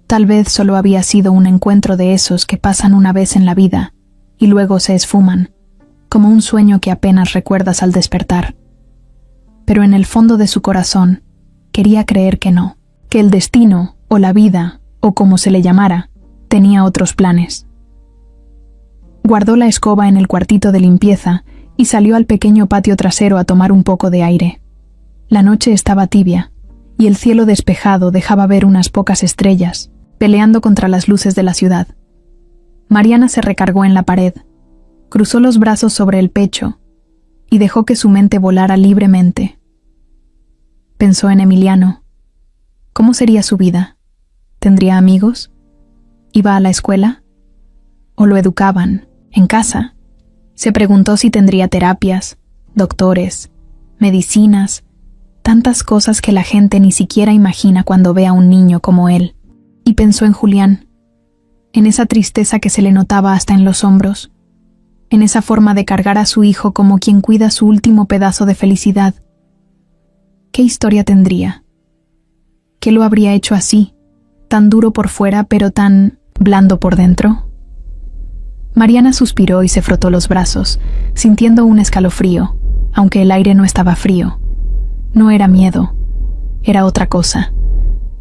Tal vez solo había sido un encuentro de esos que pasan una vez en la vida y luego se esfuman, como un sueño que apenas recuerdas al despertar. Pero en el fondo de su corazón quería creer que no, que el destino, o la vida, o como se le llamara, tenía otros planes. Guardó la escoba en el cuartito de limpieza y salió al pequeño patio trasero a tomar un poco de aire. La noche estaba tibia, y el cielo despejado dejaba ver unas pocas estrellas, peleando contra las luces de la ciudad. Mariana se recargó en la pared, cruzó los brazos sobre el pecho y dejó que su mente volara libremente. Pensó en Emiliano. ¿Cómo sería su vida? ¿Tendría amigos? ¿Iba a la escuela? ¿O lo educaban, en casa? Se preguntó si tendría terapias, doctores, medicinas, tantas cosas que la gente ni siquiera imagina cuando ve a un niño como él. Y pensó en Julián, en esa tristeza que se le notaba hasta en los hombros, en esa forma de cargar a su hijo como quien cuida su último pedazo de felicidad. ¿Qué historia tendría? ¿Qué lo habría hecho así, tan duro por fuera pero tan blando por dentro? Mariana suspiró y se frotó los brazos, sintiendo un escalofrío, aunque el aire no estaba frío. No era miedo, era otra cosa.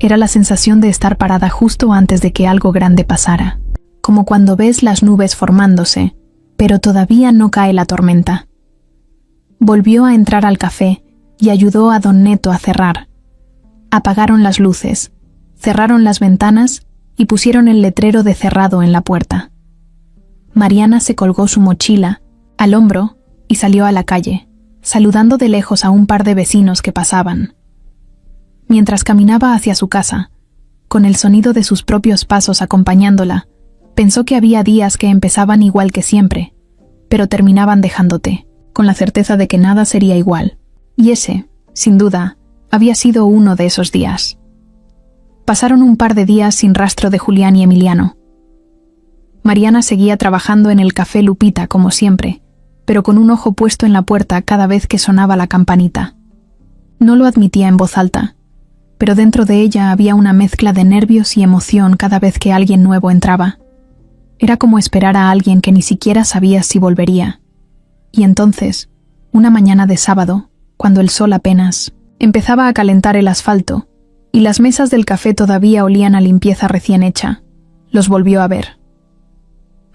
Era la sensación de estar parada justo antes de que algo grande pasara, como cuando ves las nubes formándose, pero todavía no cae la tormenta. Volvió a entrar al café y ayudó a don Neto a cerrar. Apagaron las luces, cerraron las ventanas y pusieron el letrero de cerrado en la puerta. Mariana se colgó su mochila al hombro y salió a la calle, saludando de lejos a un par de vecinos que pasaban. Mientras caminaba hacia su casa, con el sonido de sus propios pasos acompañándola, pensó que había días que empezaban igual que siempre, pero terminaban dejándote, con la certeza de que nada sería igual. Y ese, sin duda, había sido uno de esos días. Pasaron un par de días sin rastro de Julián y Emiliano. Mariana seguía trabajando en el café Lupita como siempre, pero con un ojo puesto en la puerta cada vez que sonaba la campanita. No lo admitía en voz alta, pero dentro de ella había una mezcla de nervios y emoción cada vez que alguien nuevo entraba. Era como esperar a alguien que ni siquiera sabía si volvería. Y entonces, una mañana de sábado, cuando el sol apenas empezaba a calentar el asfalto y las mesas del café todavía olían a limpieza recién hecha, los volvió a ver.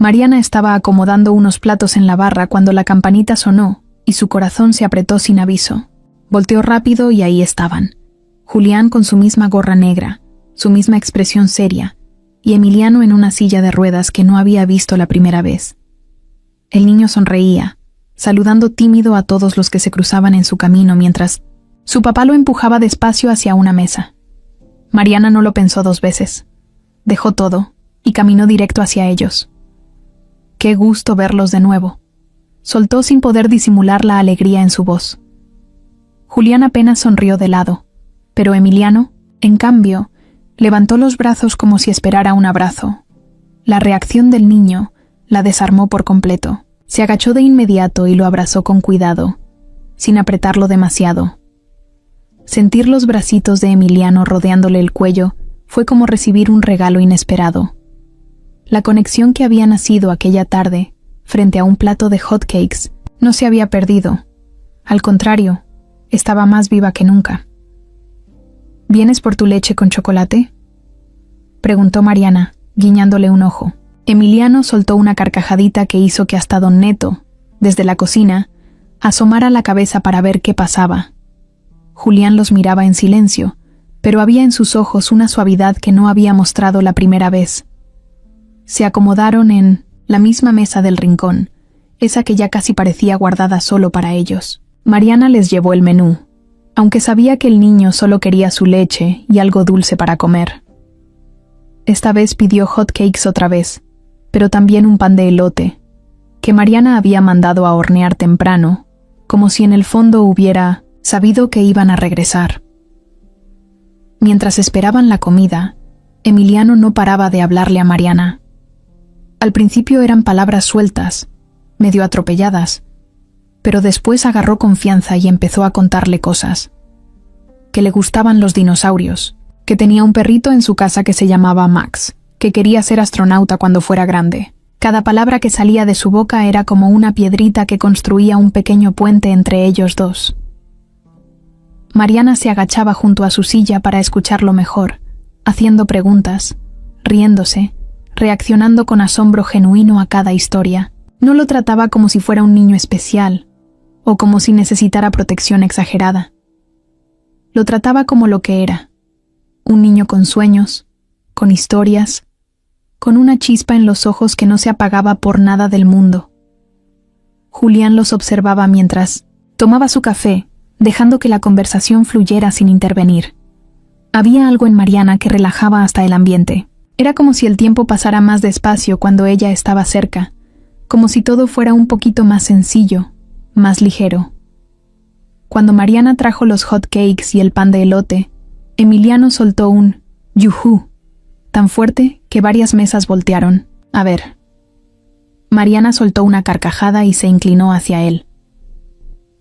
Mariana estaba acomodando unos platos en la barra cuando la campanita sonó y su corazón se apretó sin aviso. Volteó rápido y ahí estaban. Julián con su misma gorra negra, su misma expresión seria, y Emiliano en una silla de ruedas que no había visto la primera vez. El niño sonreía, saludando tímido a todos los que se cruzaban en su camino mientras su papá lo empujaba despacio hacia una mesa. Mariana no lo pensó dos veces. Dejó todo y caminó directo hacia ellos. Qué gusto verlos de nuevo. Soltó sin poder disimular la alegría en su voz. Julián apenas sonrió de lado, pero Emiliano, en cambio, levantó los brazos como si esperara un abrazo. La reacción del niño la desarmó por completo. Se agachó de inmediato y lo abrazó con cuidado, sin apretarlo demasiado. Sentir los bracitos de Emiliano rodeándole el cuello fue como recibir un regalo inesperado. La conexión que había nacido aquella tarde, frente a un plato de hotcakes, no se había perdido. Al contrario, estaba más viva que nunca. ¿Vienes por tu leche con chocolate?, preguntó Mariana, guiñándole un ojo. Emiliano soltó una carcajadita que hizo que hasta don Neto, desde la cocina, asomara la cabeza para ver qué pasaba. Julián los miraba en silencio, pero había en sus ojos una suavidad que no había mostrado la primera vez. Se acomodaron en la misma mesa del rincón, esa que ya casi parecía guardada solo para ellos. Mariana les llevó el menú, aunque sabía que el niño solo quería su leche y algo dulce para comer. Esta vez pidió hotcakes otra vez, pero también un pan de elote, que Mariana había mandado a hornear temprano, como si en el fondo hubiera sabido que iban a regresar. Mientras esperaban la comida, Emiliano no paraba de hablarle a Mariana. Al principio eran palabras sueltas, medio atropelladas, pero después agarró confianza y empezó a contarle cosas. Que le gustaban los dinosaurios, que tenía un perrito en su casa que se llamaba Max, que quería ser astronauta cuando fuera grande. Cada palabra que salía de su boca era como una piedrita que construía un pequeño puente entre ellos dos. Mariana se agachaba junto a su silla para escucharlo mejor, haciendo preguntas, riéndose, reaccionando con asombro genuino a cada historia. No lo trataba como si fuera un niño especial, o como si necesitara protección exagerada. Lo trataba como lo que era, un niño con sueños, con historias, con una chispa en los ojos que no se apagaba por nada del mundo. Julián los observaba mientras tomaba su café, dejando que la conversación fluyera sin intervenir. Había algo en Mariana que relajaba hasta el ambiente. Era como si el tiempo pasara más despacio cuando ella estaba cerca, como si todo fuera un poquito más sencillo, más ligero. Cuando Mariana trajo los hot cakes y el pan de elote, Emiliano soltó un yujú, tan fuerte que varias mesas voltearon. A ver. Mariana soltó una carcajada y se inclinó hacia él.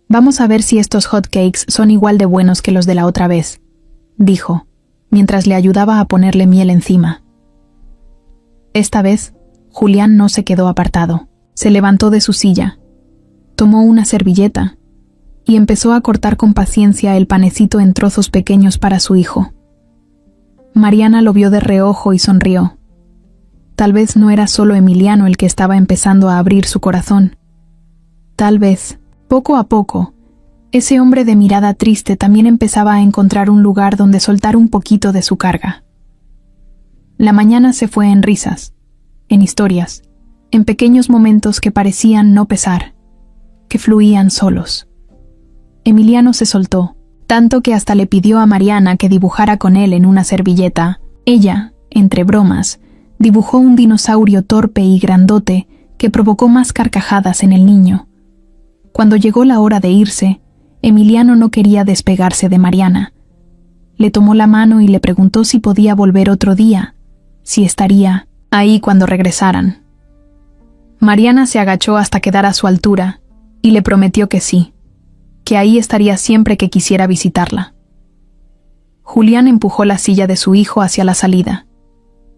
Vamos a ver si estos hot cakes son igual de buenos que los de la otra vez, dijo, mientras le ayudaba a ponerle miel encima. Esta vez, Julián no se quedó apartado. Se levantó de su silla, tomó una servilleta y empezó a cortar con paciencia el panecito en trozos pequeños para su hijo. Mariana lo vio de reojo y sonrió. Tal vez no era solo Emiliano el que estaba empezando a abrir su corazón. Tal vez, poco a poco, ese hombre de mirada triste también empezaba a encontrar un lugar donde soltar un poquito de su carga. La mañana se fue en risas, en historias, en pequeños momentos que parecían no pesar, que fluían solos. Emiliano se soltó, tanto que hasta le pidió a Mariana que dibujara con él en una servilleta. Ella, entre bromas, dibujó un dinosaurio torpe y grandote que provocó más carcajadas en el niño. Cuando llegó la hora de irse, Emiliano no quería despegarse de Mariana. Le tomó la mano y le preguntó si podía volver otro día, si estaría ahí cuando regresaran. Mariana se agachó hasta quedar a su altura y le prometió que sí, que ahí estaría siempre que quisiera visitarla. Julián empujó la silla de su hijo hacia la salida,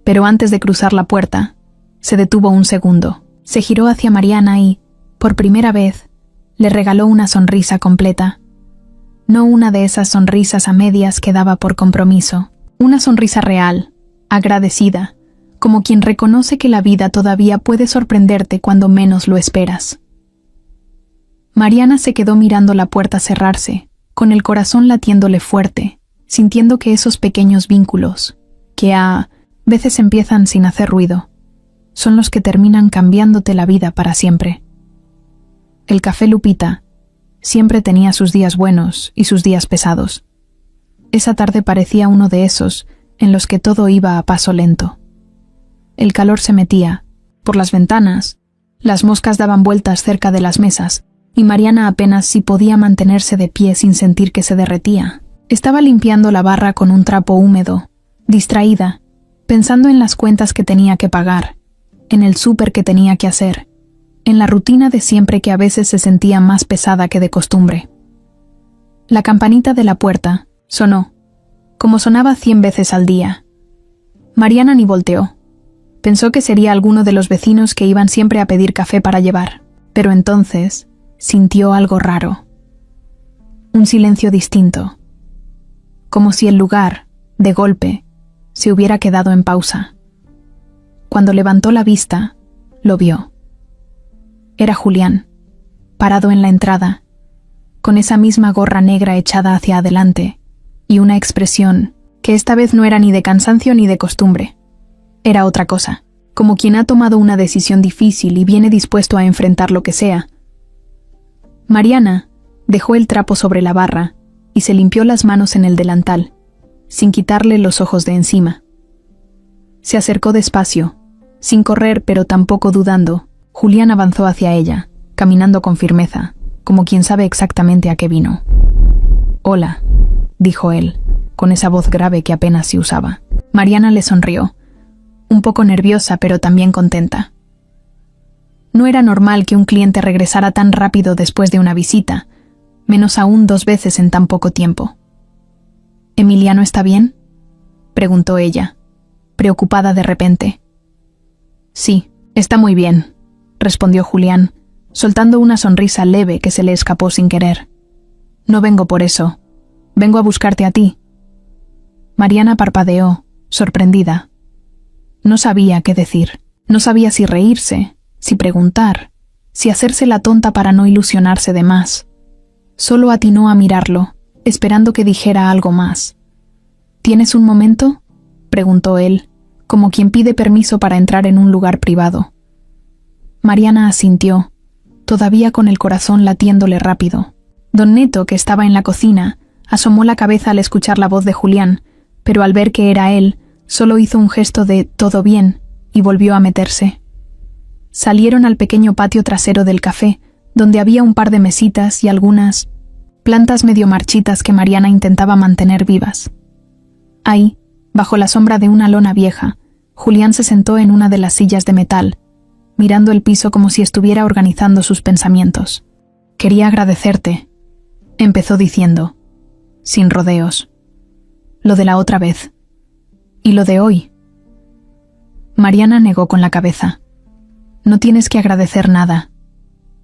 pero antes de cruzar la puerta, se detuvo un segundo. Se giró hacia Mariana y, por primera vez, le regaló una sonrisa completa. No una de esas sonrisas a medias que daba por compromiso, una sonrisa real, agradecida, como quien reconoce que la vida todavía puede sorprenderte cuando menos lo esperas. Mariana se quedó mirando la puerta cerrarse, con el corazón latiéndole fuerte, sintiendo que esos pequeños vínculos, que a veces empiezan sin hacer ruido, son los que terminan cambiándote la vida para siempre. El Café Lupita siempre tenía sus días buenos y sus días pesados. Esa tarde parecía uno de esos en los que todo iba a paso lento. El calor se metía por las ventanas, las moscas daban vueltas cerca de las mesas, y Mariana apenas si podía mantenerse de pie sin sentir que se derretía. Estaba limpiando la barra con un trapo húmedo, distraída, pensando en las cuentas que tenía que pagar, en el súper que tenía que hacer, en la rutina de siempre que a veces se sentía más pesada que de costumbre. La campanita de la puerta sonó, como sonaba 100 veces al día. Mariana ni volteó. Pensó que sería alguno de los vecinos que iban siempre a pedir café para llevar, pero entonces sintió algo raro. Un silencio distinto, como si el lugar, de golpe, se hubiera quedado en pausa. Cuando levantó la vista, lo vio. Era Julián, parado en la entrada, con esa misma gorra negra echada hacia adelante, y una expresión que esta vez no era ni de cansancio ni de costumbre. Era otra cosa, como quien ha tomado una decisión difícil y viene dispuesto a enfrentar lo que sea. Mariana dejó el trapo sobre la barra y se limpió las manos en el delantal, sin quitarle los ojos de encima. Se acercó despacio, sin correr pero tampoco dudando. Julián avanzó hacia ella, caminando con firmeza, como quien sabe exactamente a qué vino. «Hola», dijo él, con esa voz grave que apenas se usaba. Mariana le sonrió, un poco nerviosa pero también contenta. No era normal que un cliente regresara tan rápido después de una visita, menos aún 2 veces en tan poco tiempo. ¿Emiliano está bien?, preguntó ella, preocupada de repente. Sí, está muy bien, respondió Julián, soltando una sonrisa leve que se le escapó sin querer. No vengo por eso. Vengo a buscarte a ti. Mariana parpadeó, sorprendida. No sabía qué decir. No sabía si reírse, si preguntar, si hacerse la tonta para no ilusionarse de más. Solo atinó a mirarlo, esperando que dijera algo más. ¿Tienes un momento?, preguntó él, como quien pide permiso para entrar en un lugar privado. Mariana asintió, todavía con el corazón latiéndole rápido. Don Neto, que estaba en la cocina, asomó la cabeza al escuchar la voz de Julián, pero al ver que era él, solo hizo un gesto de «todo bien» y volvió a meterse. Salieron al pequeño patio trasero del café, donde había un par de mesitas y algunas plantas medio marchitas que Mariana intentaba mantener vivas. Ahí, bajo la sombra de una lona vieja, Julián se sentó en una de las sillas de metal, mirando el piso como si estuviera organizando sus pensamientos. «Quería agradecerte», empezó diciendo, sin rodeos. «Lo de la otra vez. Y lo de hoy». Mariana negó con la cabeza. «No tienes que agradecer nada»,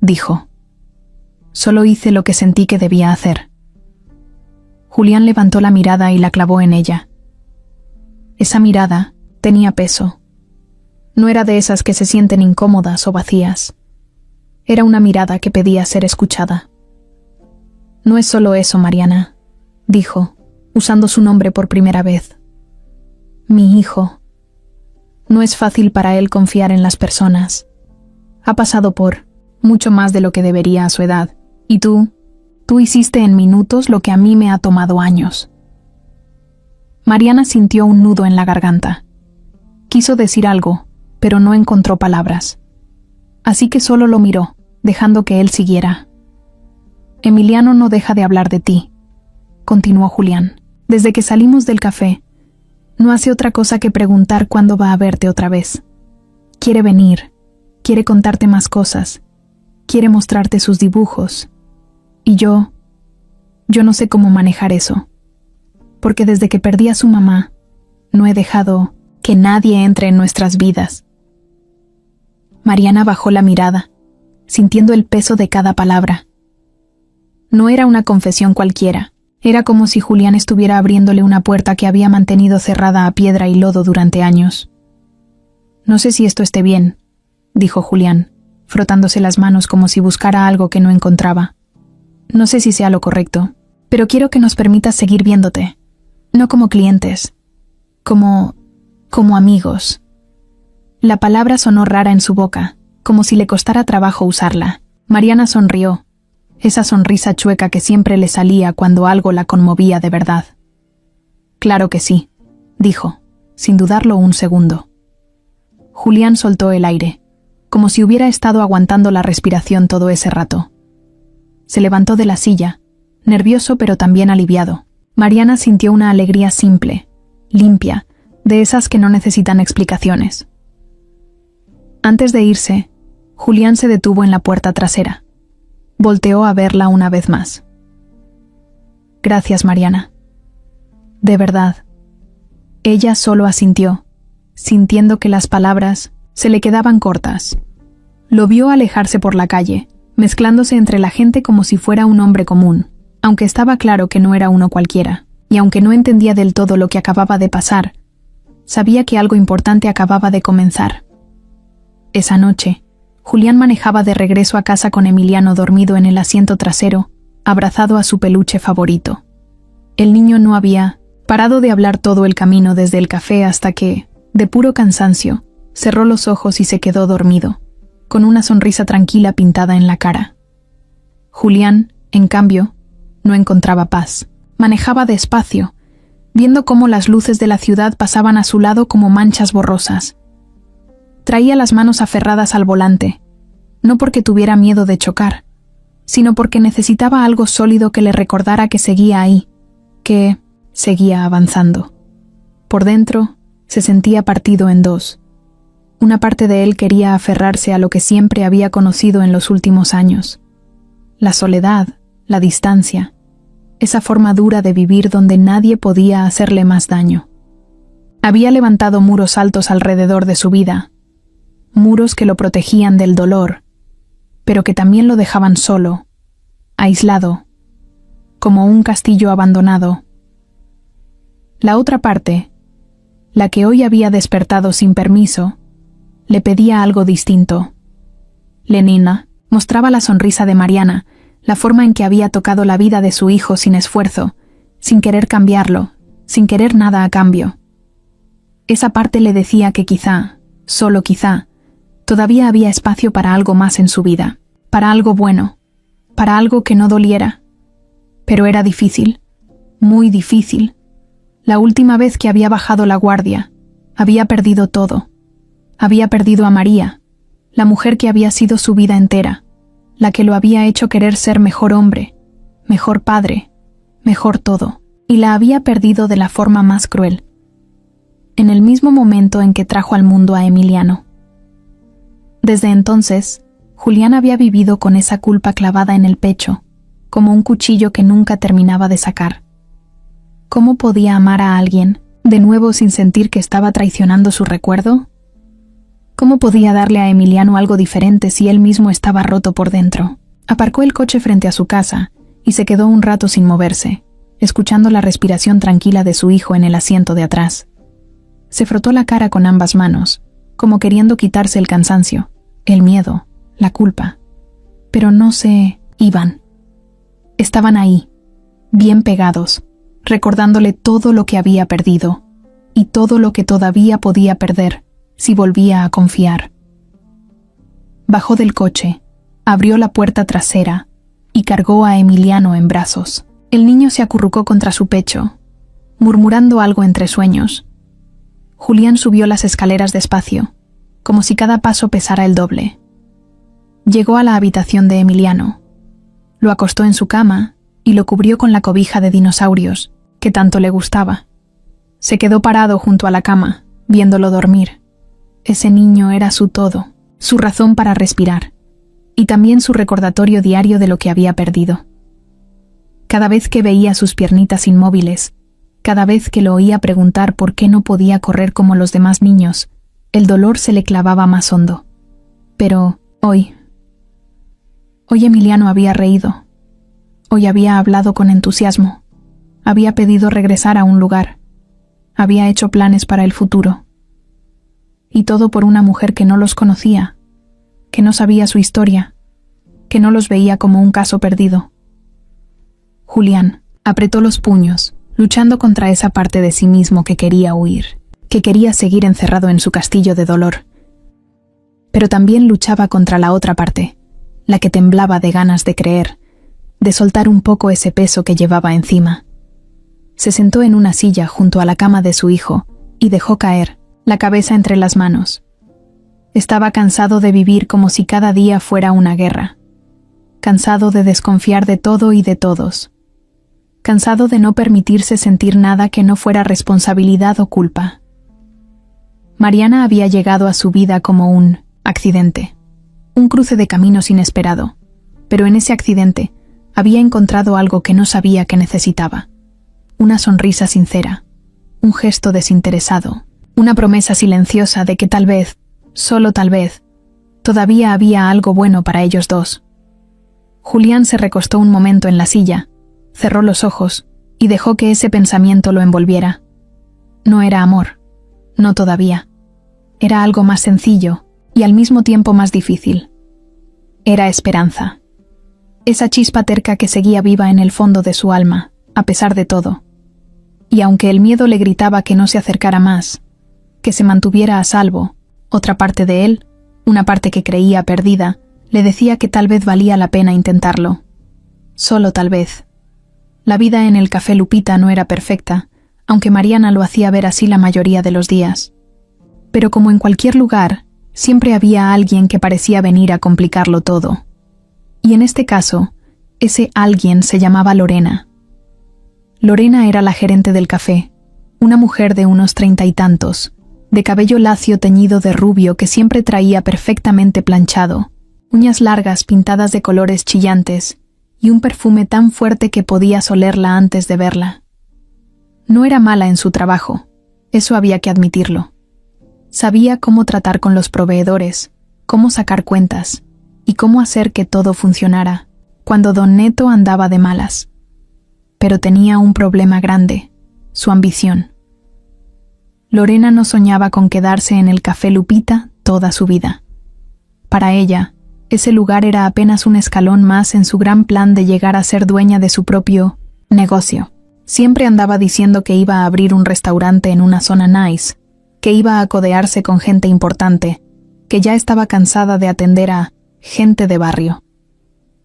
dijo. «Solo hice lo que sentí que debía hacer». Julián levantó la mirada y la clavó en ella. Esa mirada tenía peso. No era de esas que se sienten incómodas o vacías. Era una mirada que pedía ser escuchada. «No es solo eso, Mariana», dijo, usando su nombre por primera vez. «Mi hijo. No es fácil para él confiar en las personas. Ha pasado por mucho más de lo que debería a su edad. Y tú hiciste en minutos lo que a mí me ha tomado años». Mariana sintió un nudo en la garganta. Quiso decir algo, pero no encontró palabras. Así que solo lo miró, dejando que él siguiera. «Emiliano no deja de hablar de ti», continuó Julián. «Desde que salimos del café, no hace otra cosa que preguntar cuándo va a verte otra vez. Quiere venir, quiere contarte más cosas, quiere mostrarte sus dibujos. Y yo no sé cómo manejar eso. Porque desde que perdí a su mamá, no he dejado que nadie entre en nuestras vidas». Mariana bajó la mirada, sintiendo el peso de cada palabra. No era una confesión cualquiera. Era como si Julián estuviera abriéndole una puerta que había mantenido cerrada a piedra y lodo durante años. «No sé si esto esté bien», dijo Julián, frotándose las manos como si buscara algo que no encontraba. «No sé si sea lo correcto, pero quiero que nos permitas seguir viéndote. No como clientes, como amigos». La palabra sonó rara en su boca, como si le costara trabajo usarla. Mariana sonrió, esa sonrisa chueca que siempre le salía cuando algo la conmovía de verdad. «Claro que sí», dijo, sin dudarlo un segundo. Julián soltó el aire, como si hubiera estado aguantando la respiración todo ese rato. Se levantó de la silla, nervioso pero también aliviado. Mariana sintió una alegría simple, limpia, de esas que no necesitan explicaciones. Antes de irse, Julián se detuvo en la puerta trasera. Volteó a verla una vez más. «Gracias, Mariana. De verdad». Ella solo asintió, sintiendo que las palabras se le quedaban cortas. Lo vio alejarse por la calle, mezclándose entre la gente como si fuera un hombre común, aunque estaba claro que no era uno cualquiera, y aunque no entendía del todo lo que acababa de pasar, sabía que algo importante acababa de comenzar. Esa noche, Julián manejaba de regreso a casa con Emiliano dormido en el asiento trasero, abrazado a su peluche favorito. El niño no había parado de hablar todo el camino desde el café hasta que, de puro cansancio, cerró los ojos y se quedó dormido, con una sonrisa tranquila pintada en la cara. Julián, en cambio, no encontraba paz. Manejaba despacio, viendo cómo las luces de la ciudad pasaban a su lado como manchas borrosas. Traía las manos aferradas al volante, no porque tuviera miedo de chocar, sino porque necesitaba algo sólido que le recordara que seguía ahí, que seguía avanzando. Por dentro, se sentía partido en dos. Una parte de él quería aferrarse a lo que siempre había conocido en los últimos años. La soledad, la distancia, esa forma dura de vivir donde nadie podía hacerle más daño. Había levantado muros altos alrededor de su vida, muros que lo protegían del dolor, pero que también lo dejaban solo, aislado, como un castillo abandonado. La otra parte, la que hoy había despertado sin permiso, le pedía algo distinto. Lenina mostraba la sonrisa de Mariana, la forma en que había tocado la vida de su hijo sin esfuerzo, sin querer cambiarlo, sin querer nada a cambio. Esa parte le decía que quizá, solo quizá, todavía había espacio para algo más en su vida, para algo bueno, para algo que no doliera. Pero era difícil, muy difícil. La última vez que había bajado la guardia, había perdido todo. Había perdido a María, la mujer que había sido su vida entera, la que lo había hecho querer ser mejor hombre, mejor padre, mejor todo, y la había perdido de la forma más cruel, en el mismo momento en que trajo al mundo a Emiliano. Desde entonces, Julián había vivido con esa culpa clavada en el pecho, como un cuchillo que nunca terminaba de sacar. ¿Cómo podía amar a alguien, de nuevo sin sentir que estaba traicionando su recuerdo? ¿Cómo podía darle a Emiliano algo diferente si él mismo estaba roto por dentro? Aparcó el coche frente a su casa y se quedó un rato sin moverse, escuchando la respiración tranquila de su hijo en el asiento de atrás. Se frotó la cara con ambas manos, como queriendo quitarse el cansancio, el miedo, la culpa. Pero no se iban. Estaban ahí, bien pegados, recordándole todo lo que había perdido y todo lo que todavía podía perder si volvía a confiar. Bajó del coche, abrió la puerta trasera y cargó a Emiliano en brazos. El niño se acurrucó contra su pecho, murmurando algo entre sueños. Julián subió las escaleras despacio, como si cada paso pesara el doble. Llegó a la habitación de Emiliano. Lo acostó en su cama y lo cubrió con la cobija de dinosaurios, que tanto le gustaba. Se quedó parado junto a la cama, viéndolo dormir. Ese niño era su todo, su razón para respirar, y también su recordatorio diario de lo que había perdido. Cada vez que veía sus piernitas inmóviles, cada vez que lo oía preguntar por qué no podía correr como los demás niños, el dolor se le clavaba más hondo. Pero hoy Emiliano había reído. Hoy había hablado con entusiasmo. Había pedido regresar a un lugar. Había hecho planes para el futuro. Y todo por una mujer que no los conocía, que no sabía su historia, que no los veía como un caso perdido. Julián apretó los puños, luchando contra esa parte de sí mismo que quería huir, que quería seguir encerrado en su castillo de dolor. Pero también luchaba contra la otra parte, la que temblaba de ganas de creer, de soltar un poco ese peso que llevaba encima. Se sentó en una silla junto a la cama de su hijo y dejó caer la cabeza entre las manos. Estaba cansado de vivir como si cada día fuera una guerra. Cansado de desconfiar de todo y de todos. Cansado de no permitirse sentir nada que no fuera responsabilidad o culpa. Mariana había llegado a su vida como un accidente, un cruce de caminos inesperado, pero en ese accidente había encontrado algo que no sabía que necesitaba. Una sonrisa sincera, un gesto desinteresado, una promesa silenciosa de que tal vez, solo tal vez, todavía había algo bueno para ellos dos. Julián se recostó un momento en la silla, cerró los ojos y dejó que ese pensamiento lo envolviera. No era amor, no todavía. Era algo más sencillo y al mismo tiempo más difícil. Era esperanza. Esa chispa terca que seguía viva en el fondo de su alma, a pesar de todo. Y aunque el miedo le gritaba que no se acercara más, que se mantuviera a salvo, otra parte de él, una parte que creía perdida, le decía que tal vez valía la pena intentarlo. Solo tal vez. La vida en el Café Lupita no era perfecta, aunque Mariana lo hacía ver así la mayoría de los días. Pero como en cualquier lugar, siempre había alguien que parecía venir a complicarlo todo. Y en este caso, ese alguien se llamaba Lorena. Lorena era la gerente del café, una mujer de unos 30 y tantos, de cabello lacio teñido de rubio que siempre traía perfectamente planchado, uñas largas pintadas de colores chillantes y un perfume tan fuerte que podías olerla antes de verla. No era mala en su trabajo, eso había que admitirlo. Sabía cómo tratar con los proveedores, cómo sacar cuentas y cómo hacer que todo funcionara cuando don Neto andaba de malas. Pero tenía un problema grande, su ambición. Lorena no soñaba con quedarse en el Café Lupita toda su vida. Para ella, ese lugar era apenas un escalón más en su gran plan de llegar a ser dueña de su propio negocio. Siempre andaba diciendo que iba a abrir un restaurante en una zona nice, que iba a codearse con gente importante, que ya estaba cansada de atender a gente de barrio.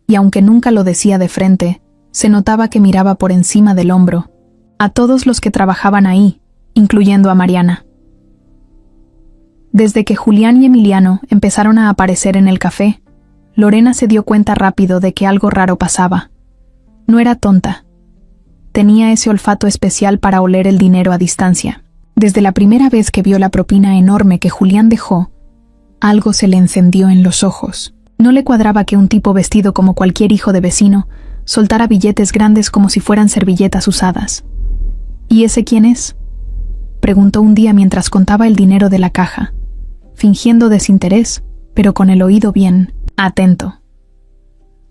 Y aunque nunca lo decía de frente, se notaba que miraba por encima del hombro a todos los que trabajaban ahí, incluyendo a Mariana. Desde que Julián y Emiliano empezaron a aparecer en el café, Lorena se dio cuenta rápido de que algo raro pasaba. No era tonta. Tenía ese olfato especial para oler el dinero a distancia. Desde la primera vez que vio la propina enorme que Julián dejó, algo se le encendió en los ojos. No le cuadraba que un tipo vestido como cualquier hijo de vecino soltara billetes grandes como si fueran servilletas usadas. ¿Y ese quién es?, preguntó un día mientras contaba el dinero de la caja, fingiendo desinterés, pero con el oído bien atento.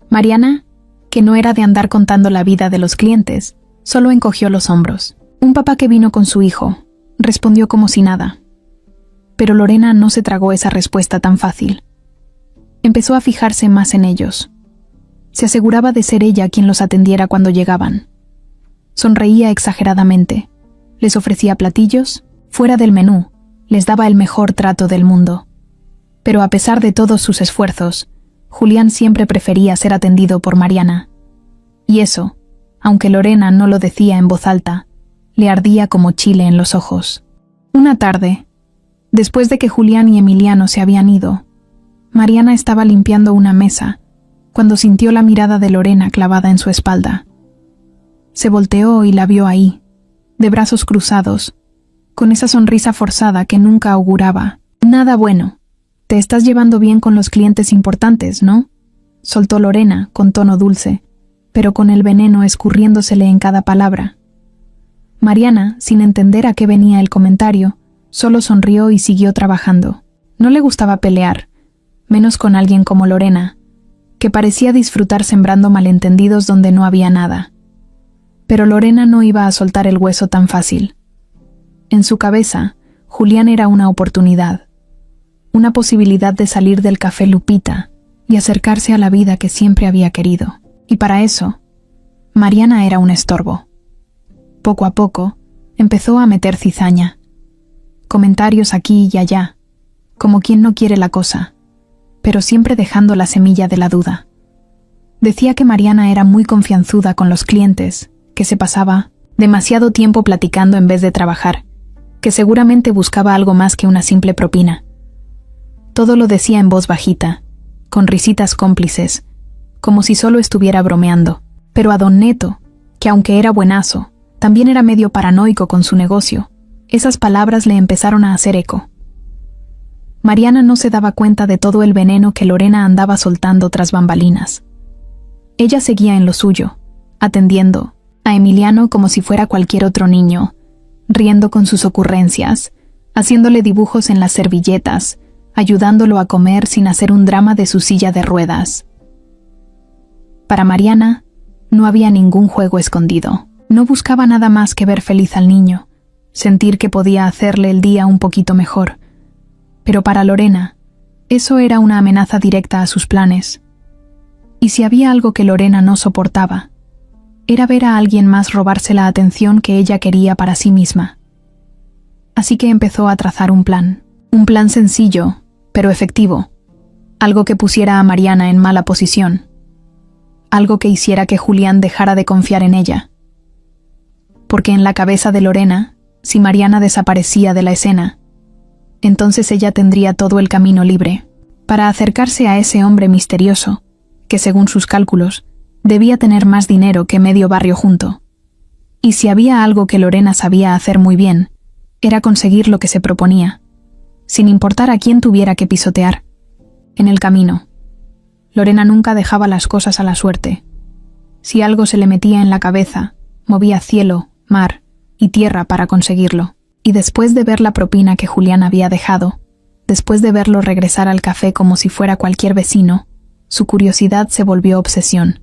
Mariana, que no era de andar contando la vida de los clientes, solo encogió los hombros. Un papá que vino con su hijo, respondió como si nada. Pero Lorena no se tragó esa respuesta tan fácil. Empezó a fijarse más en ellos. Se aseguraba de ser ella quien los atendiera cuando llegaban. Sonreía exageradamente. Les ofrecía platillos, fuera del menú, les daba el mejor trato del mundo. Pero a pesar de todos sus esfuerzos, Julián siempre prefería ser atendido por Mariana. Y eso, aunque Lorena no lo decía en voz alta, le ardía como chile en los ojos. Una tarde, después de que Julián y Emiliano se habían ido, Mariana estaba limpiando una mesa cuando sintió la mirada de Lorena clavada en su espalda. Se volteó y la vio ahí, de brazos cruzados, con esa sonrisa forzada que nunca auguraba nada bueno. «Te estás llevando bien con los clientes importantes, ¿no?», soltó Lorena con tono dulce, pero con el veneno escurriéndosele en cada palabra. Mariana, sin entender a qué venía el comentario, solo sonrió y siguió trabajando. No le gustaba pelear, menos con alguien como Lorena, que parecía disfrutar sembrando malentendidos donde no había nada. Pero Lorena no iba a soltar el hueso tan fácil. En su cabeza, Julián era una oportunidad, una posibilidad de salir del Café Lupita y acercarse a la vida que siempre había querido. Y para eso, Mariana era un estorbo. Poco a poco, empezó a meter cizaña. Comentarios aquí y allá, como quien no quiere la cosa, pero siempre dejando la semilla de la duda. Decía que Mariana era muy confianzuda con los clientes, que se pasaba demasiado tiempo platicando en vez de trabajar, que seguramente buscaba algo más que una simple propina. Todo lo decía en voz bajita, con risitas cómplices, como si solo estuviera bromeando. Pero a don Neto, que aunque era buenazo, también era medio paranoico con su negocio, esas palabras le empezaron a hacer eco. Mariana no se daba cuenta de todo el veneno que Lorena andaba soltando tras bambalinas. Ella seguía en lo suyo, atendiendo a Emiliano como si fuera cualquier otro niño, riendo con sus ocurrencias, haciéndole dibujos en las servilletas, ayudándolo a comer sin hacer un drama de su silla de ruedas. Para Mariana, no había ningún juego escondido. No buscaba nada más que ver feliz al niño, sentir que podía hacerle el día un poquito mejor. Pero para Lorena, eso era una amenaza directa a sus planes. Y si había algo que Lorena no soportaba, era ver a alguien más robarse la atención que ella quería para sí misma. Así que empezó a trazar un plan sencillo, pero efectivo, algo que pusiera a Mariana en mala posición, algo que hiciera que Julián dejara de confiar en ella. Porque en la cabeza de Lorena, si Mariana desaparecía de la escena, entonces ella tendría todo el camino libre para acercarse a ese hombre misterioso, que según sus cálculos, debía tener más dinero que medio barrio junto. Y si había algo que Lorena sabía hacer muy bien, era conseguir lo que se proponía, sin importar a quién tuviera que pisotear. En el camino, Lorena nunca dejaba las cosas a la suerte. Si algo se le metía en la cabeza, movía cielo, mar y tierra para conseguirlo. Y después de ver la propina que Julián había dejado, después de verlo regresar al café como si fuera cualquier vecino, su curiosidad se volvió obsesión.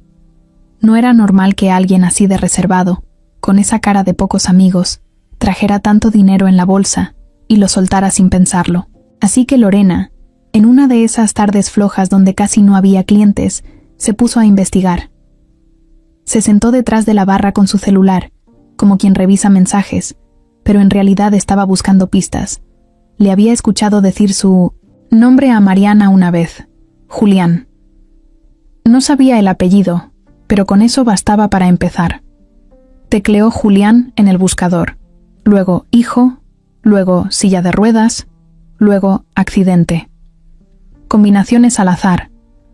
No era normal que alguien así de reservado, con esa cara de pocos amigos, trajera tanto dinero en la bolsa y lo soltara sin pensarlo. Así que Lorena, en una de esas tardes flojas donde casi no había clientes, se puso a investigar. Se sentó detrás de la barra con su celular, como quien revisa mensajes, pero en realidad estaba buscando pistas. Le había escuchado decir su nombre a Mariana una vez, Julián. No sabía el apellido, pero con eso bastaba para empezar. Tecleó Julián en el buscador, luego hijo, luego silla de ruedas, luego accidente. Combinaciones al azar,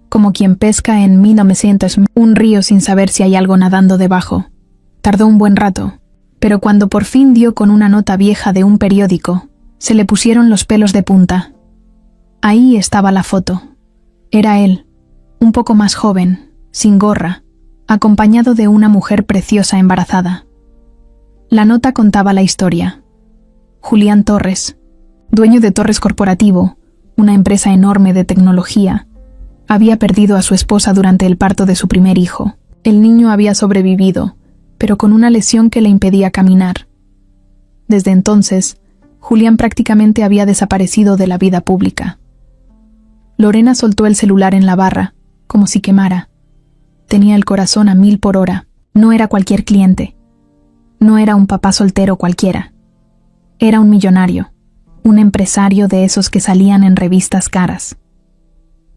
como quien pesca en 1900 un río sin saber si hay algo nadando debajo. Tardó un buen rato, pero cuando por fin dio con una nota vieja de un periódico, se le pusieron los pelos de punta. Ahí estaba la foto. Era él, un poco más joven, sin gorra, acompañado de una mujer preciosa embarazada. La nota contaba la historia. Julián Torres, dueño de Torres Corporativo, una empresa enorme de tecnología, había perdido a su esposa durante el parto de su primer hijo. El niño había sobrevivido, pero con una lesión que le impedía caminar. Desde entonces, Julián prácticamente había desaparecido de la vida pública. Lorena soltó el celular en la barra, como si quemara. Tenía el corazón a 1000 por hora. No era cualquier cliente. No era un papá soltero cualquiera. Era un millonario, un empresario de esos que salían en revistas caras.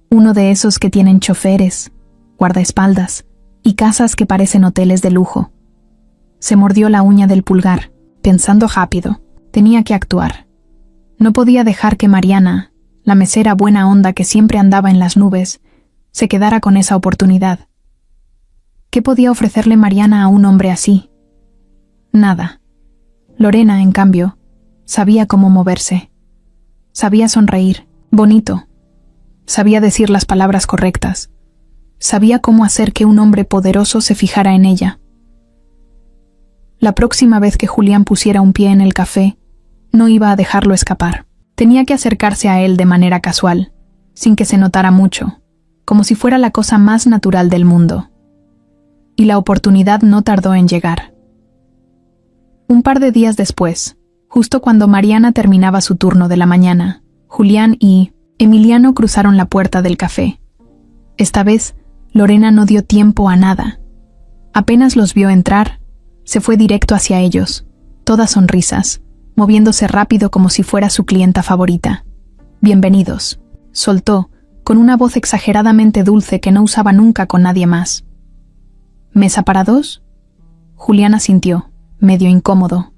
Uno de esos que tienen choferes, guardaespaldas y casas que parecen hoteles de lujo. Se mordió la uña del pulgar, pensando rápido. Tenía que actuar. No podía dejar que Mariana, la mesera buena onda que siempre andaba en las nubes, se quedara con esa oportunidad. ¿Qué podía ofrecerle Mariana a un hombre así? Nada. Lorena, en cambio, sabía cómo moverse. Sabía sonreír, bonito. Sabía decir las palabras correctas. Sabía cómo hacer que un hombre poderoso se fijara en ella. La próxima vez que Julián pusiera un pie en el café, no iba a dejarlo escapar. Tenía que acercarse a él de manera casual, sin que se notara mucho, como si fuera la cosa más natural del mundo. Y la oportunidad no tardó en llegar. Un par de días después, justo cuando Mariana terminaba su turno de la mañana, Julián y Emiliano cruzaron la puerta del café. Esta vez, Lorena no dio tiempo a nada. Apenas los vio entrar, se fue directo hacia ellos, todas sonrisas, moviéndose rápido como si fuera su clienta favorita. «Bienvenidos», soltó, con una voz exageradamente dulce que no usaba nunca con nadie más. «¿Mesa para dos?» Julián asintió, medio incómodo.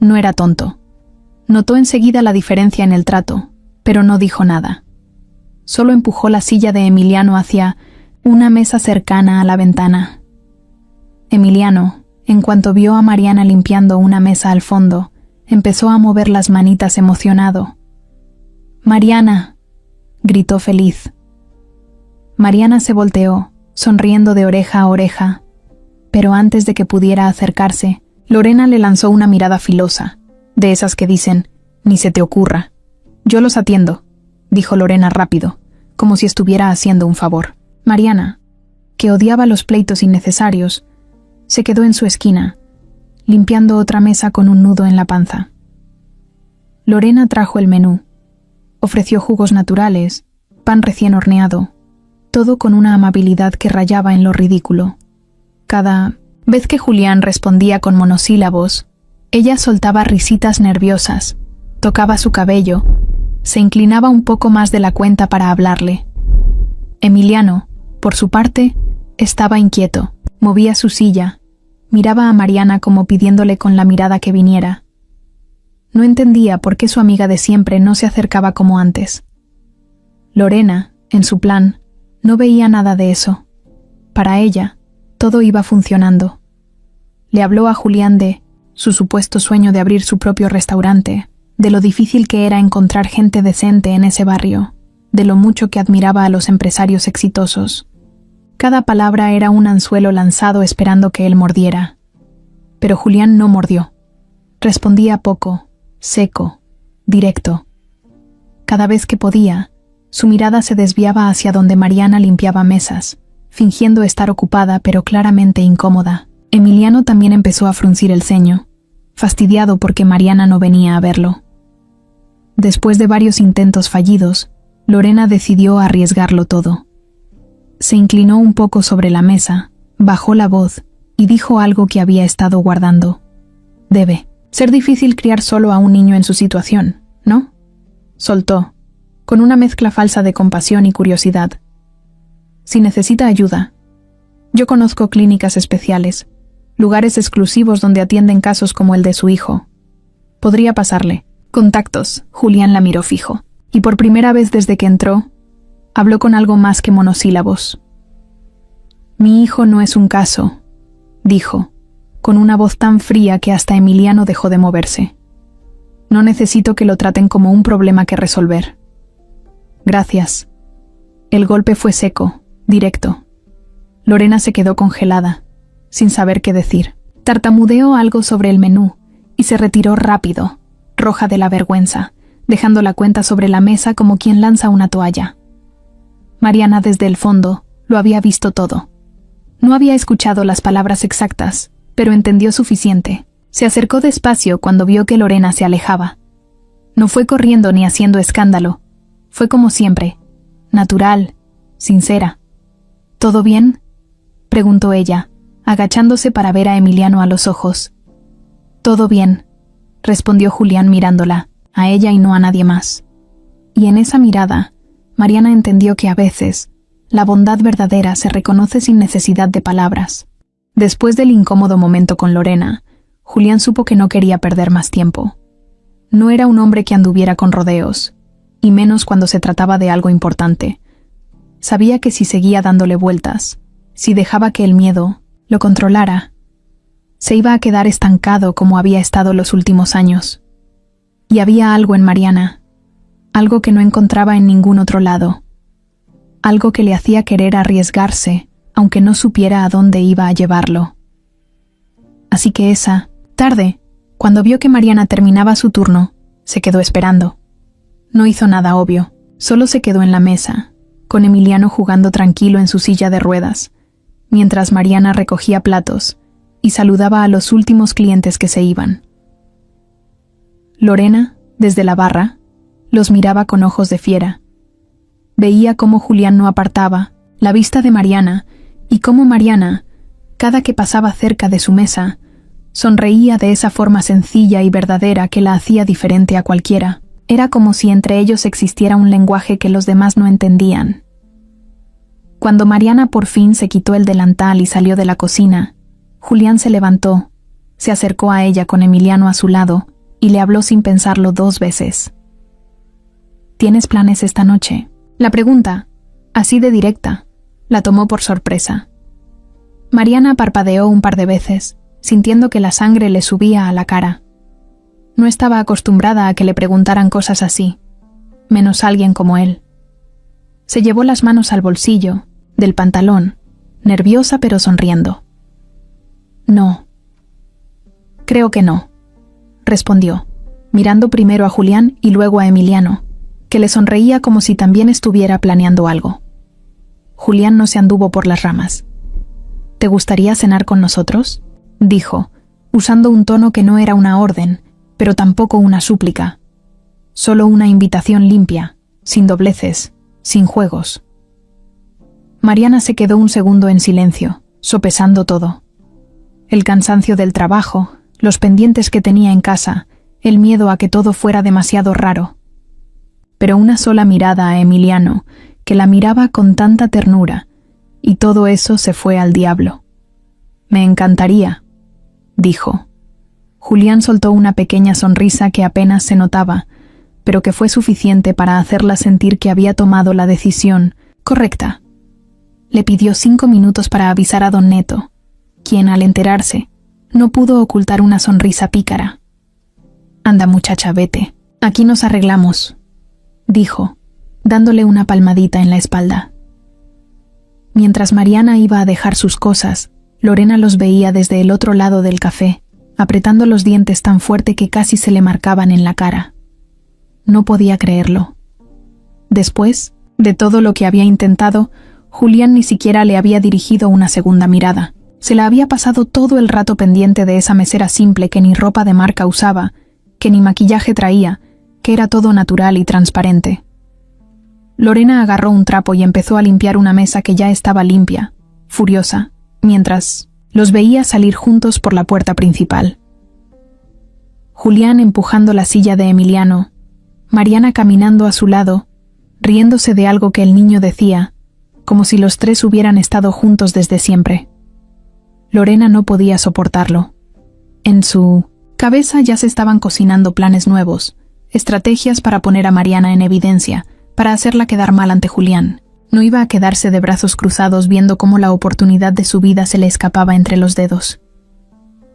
No era tonto. Notó enseguida la diferencia en el trato, pero no dijo nada. Solo empujó la silla de Emiliano hacia una mesa cercana a la ventana. Emiliano, en cuanto vio a Mariana limpiando una mesa al fondo, empezó a mover las manitas emocionado. «Mariana», gritó feliz. Mariana se volteó, sonriendo de oreja a oreja, pero antes de que pudiera acercarse, Lorena le lanzó una mirada filosa, de esas que dicen, «Ni se te ocurra». «Yo los atiendo», dijo Lorena rápido, como si estuviera haciendo un favor. Mariana, que odiaba los pleitos innecesarios, se quedó en su esquina, limpiando otra mesa con un nudo en la panza. Lorena trajo el menú. Ofreció jugos naturales, pan recién horneado, todo con una amabilidad que rayaba en lo ridículo. Cada vez que Julián respondía con monosílabos, ella soltaba risitas nerviosas, tocaba su cabello, se inclinaba un poco más de la cuenta para hablarle. Emiliano, por su parte, estaba inquieto, movía su silla, miraba a Mariana como pidiéndole con la mirada que viniera. No entendía por qué su amiga de siempre no se acercaba como antes. Lorena, en su plan, no veía nada de eso. Para ella, todo iba funcionando. Le habló a Julián de su supuesto sueño de abrir su propio restaurante, de lo difícil que era encontrar gente decente en ese barrio, de lo mucho que admiraba a los empresarios exitosos. Cada palabra era un anzuelo lanzado esperando que él mordiera. Pero Julián no mordió. Respondía poco, seco, directo. Cada vez que podía, su mirada se desviaba hacia donde Mariana limpiaba mesas, fingiendo estar ocupada pero claramente incómoda. Emiliano también empezó a fruncir el ceño, fastidiado porque Mariana no venía a verlo. Después de varios intentos fallidos, Lorena decidió arriesgarlo todo. Se inclinó un poco sobre la mesa, bajó la voz y dijo algo que había estado guardando. Debe ser difícil criar solo a un niño en su situación, ¿no? Soltó, con una mezcla falsa de compasión y curiosidad. Si necesita ayuda. Yo conozco clínicas especiales, lugares exclusivos donde atienden casos como el de su hijo. Podría pasarle. Contactos. Julián la miró fijo, y por primera vez desde que entró, habló con algo más que monosílabos. Mi hijo no es un caso, dijo, con una voz tan fría que hasta Emiliano dejó de moverse. No necesito que lo traten como un problema que resolver. Gracias. El golpe fue seco, directo. Lorena se quedó congelada, sin saber qué decir. Tartamudeó algo sobre el menú y se retiró rápido, roja de la vergüenza, dejando la cuenta sobre la mesa como quien lanza una toalla. Mariana desde el fondo lo había visto todo. No había escuchado las palabras exactas, pero entendió suficiente. Se acercó despacio cuando vio que Lorena se alejaba. No fue corriendo ni haciendo escándalo. Fue como siempre, natural, sincera. ¿Todo bien?, preguntó ella, agachándose para ver a Emiliano a los ojos. Todo bien, respondió Julián mirándola, a ella y no a nadie más. Y en esa mirada, Mariana entendió que a veces, la bondad verdadera se reconoce sin necesidad de palabras. Después del incómodo momento con Lorena, Julián supo que no quería perder más tiempo. No era un hombre que anduviera con rodeos, y menos cuando se trataba de algo importante. Sabía que si seguía dándole vueltas, si dejaba que el miedo lo controlara, se iba a quedar estancado como había estado los últimos años. Y había algo en Mariana, algo que no encontraba en ningún otro lado, algo que le hacía querer arriesgarse, aunque no supiera a dónde iba a llevarlo. Así que esa tarde, cuando vio que Mariana terminaba su turno, se quedó esperando. No hizo nada obvio, solo se quedó en la mesa, con Emiliano jugando tranquilo en su silla de ruedas, mientras Mariana recogía platos y saludaba a los últimos clientes que se iban. Lorena, desde la barra, los miraba con ojos de fiera. Veía cómo Julián no apartaba la vista de Mariana y cómo Mariana, cada que pasaba cerca de su mesa, sonreía de esa forma sencilla y verdadera que la hacía diferente a cualquiera. Era como si entre ellos existiera un lenguaje que los demás no entendían. Cuando Mariana por fin se quitó el delantal y salió de la cocina, Julián se levantó, se acercó a ella con Emiliano a su lado y le habló sin pensarlo 2 veces. ¿Tienes planes esta noche? La pregunta, así de directa, la tomó por sorpresa. Mariana parpadeó un par de veces, sintiendo que la sangre le subía a la cara. No estaba acostumbrada a que le preguntaran cosas así, menos alguien como él. Se llevó las manos al bolsillo, del pantalón, nerviosa pero sonriendo. No. Creo que no, respondió, mirando primero a Julián y luego a Emiliano, que le sonreía como si también estuviera planeando algo. Julián no se anduvo por las ramas. ¿Te gustaría cenar con nosotros?, dijo, usando un tono que no era una orden, pero tampoco una súplica. Solo una invitación limpia, sin dobleces, sin juegos. Mariana se quedó un segundo en silencio, sopesando todo. El cansancio del trabajo, los pendientes que tenía en casa, el miedo a que todo fuera demasiado raro. Pero una sola mirada a Emiliano, que la miraba con tanta ternura, y todo eso se fue al diablo. Me encantaría, dijo. Julián soltó una pequeña sonrisa que apenas se notaba, pero que fue suficiente para hacerla sentir que había tomado la decisión correcta. Le pidió 5 minutos para avisar a don Neto, quien, al enterarse, no pudo ocultar una sonrisa pícara. Anda, muchacha, vete, Aquí nos arreglamos, dijo, dándole una palmadita en la espalda. Mientras Mariana iba a dejar sus cosas, Lorena los veía desde el otro lado del café, apretando los dientes tan fuerte que casi se le marcaban en la cara. No podía creerlo. Después de todo lo que había intentado, Julián ni siquiera le había dirigido una segunda mirada. Se la había pasado todo el rato pendiente de esa mesera simple que ni ropa de marca usaba, que ni maquillaje traía, que era todo natural y transparente. Lorena agarró un trapo y empezó a limpiar una mesa que ya estaba limpia, furiosa, mientras los veía salir juntos por la puerta principal. Julián empujando la silla de Emiliano, Mariana caminando a su lado, riéndose de algo que el niño decía, como si los tres hubieran estado juntos desde siempre. Lorena no podía soportarlo. En su cabeza ya se estaban cocinando planes nuevos, estrategias para poner a Mariana en evidencia, para hacerla quedar mal ante Julián. No iba a quedarse de brazos cruzados viendo cómo la oportunidad de su vida se le escapaba entre los dedos.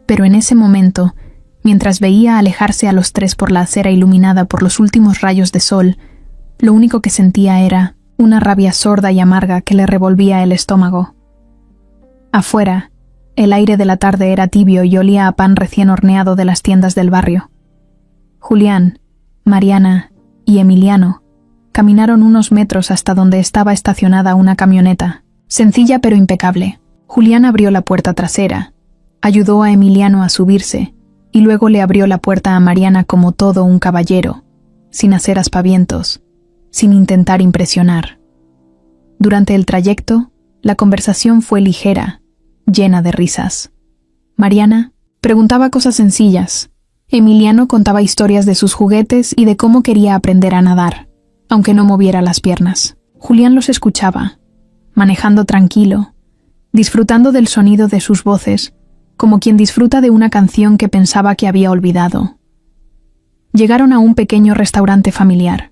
Pero en ese momento, mientras veía alejarse a los tres por la acera iluminada por los últimos rayos de sol, lo único que sentía era una rabia sorda y amarga que le revolvía el estómago. Afuera, el aire de la tarde era tibio y olía a pan recién horneado de las tiendas del barrio. Julián, Mariana y Emiliano caminaron unos metros hasta donde estaba estacionada una camioneta, sencilla pero impecable. Julián abrió la puerta trasera, ayudó a Emiliano a subirse y luego le abrió la puerta a Mariana como todo un caballero, sin hacer aspavientos, sin intentar impresionar. Durante el trayecto, la conversación fue ligera, llena de risas. Mariana preguntaba cosas sencillas. Emiliano contaba historias de sus juguetes y de cómo quería aprender a nadar, aunque no moviera las piernas. Julián los escuchaba, manejando tranquilo, disfrutando del sonido de sus voces, como quien disfruta de una canción que pensaba que había olvidado. Llegaron a un pequeño restaurante familiar,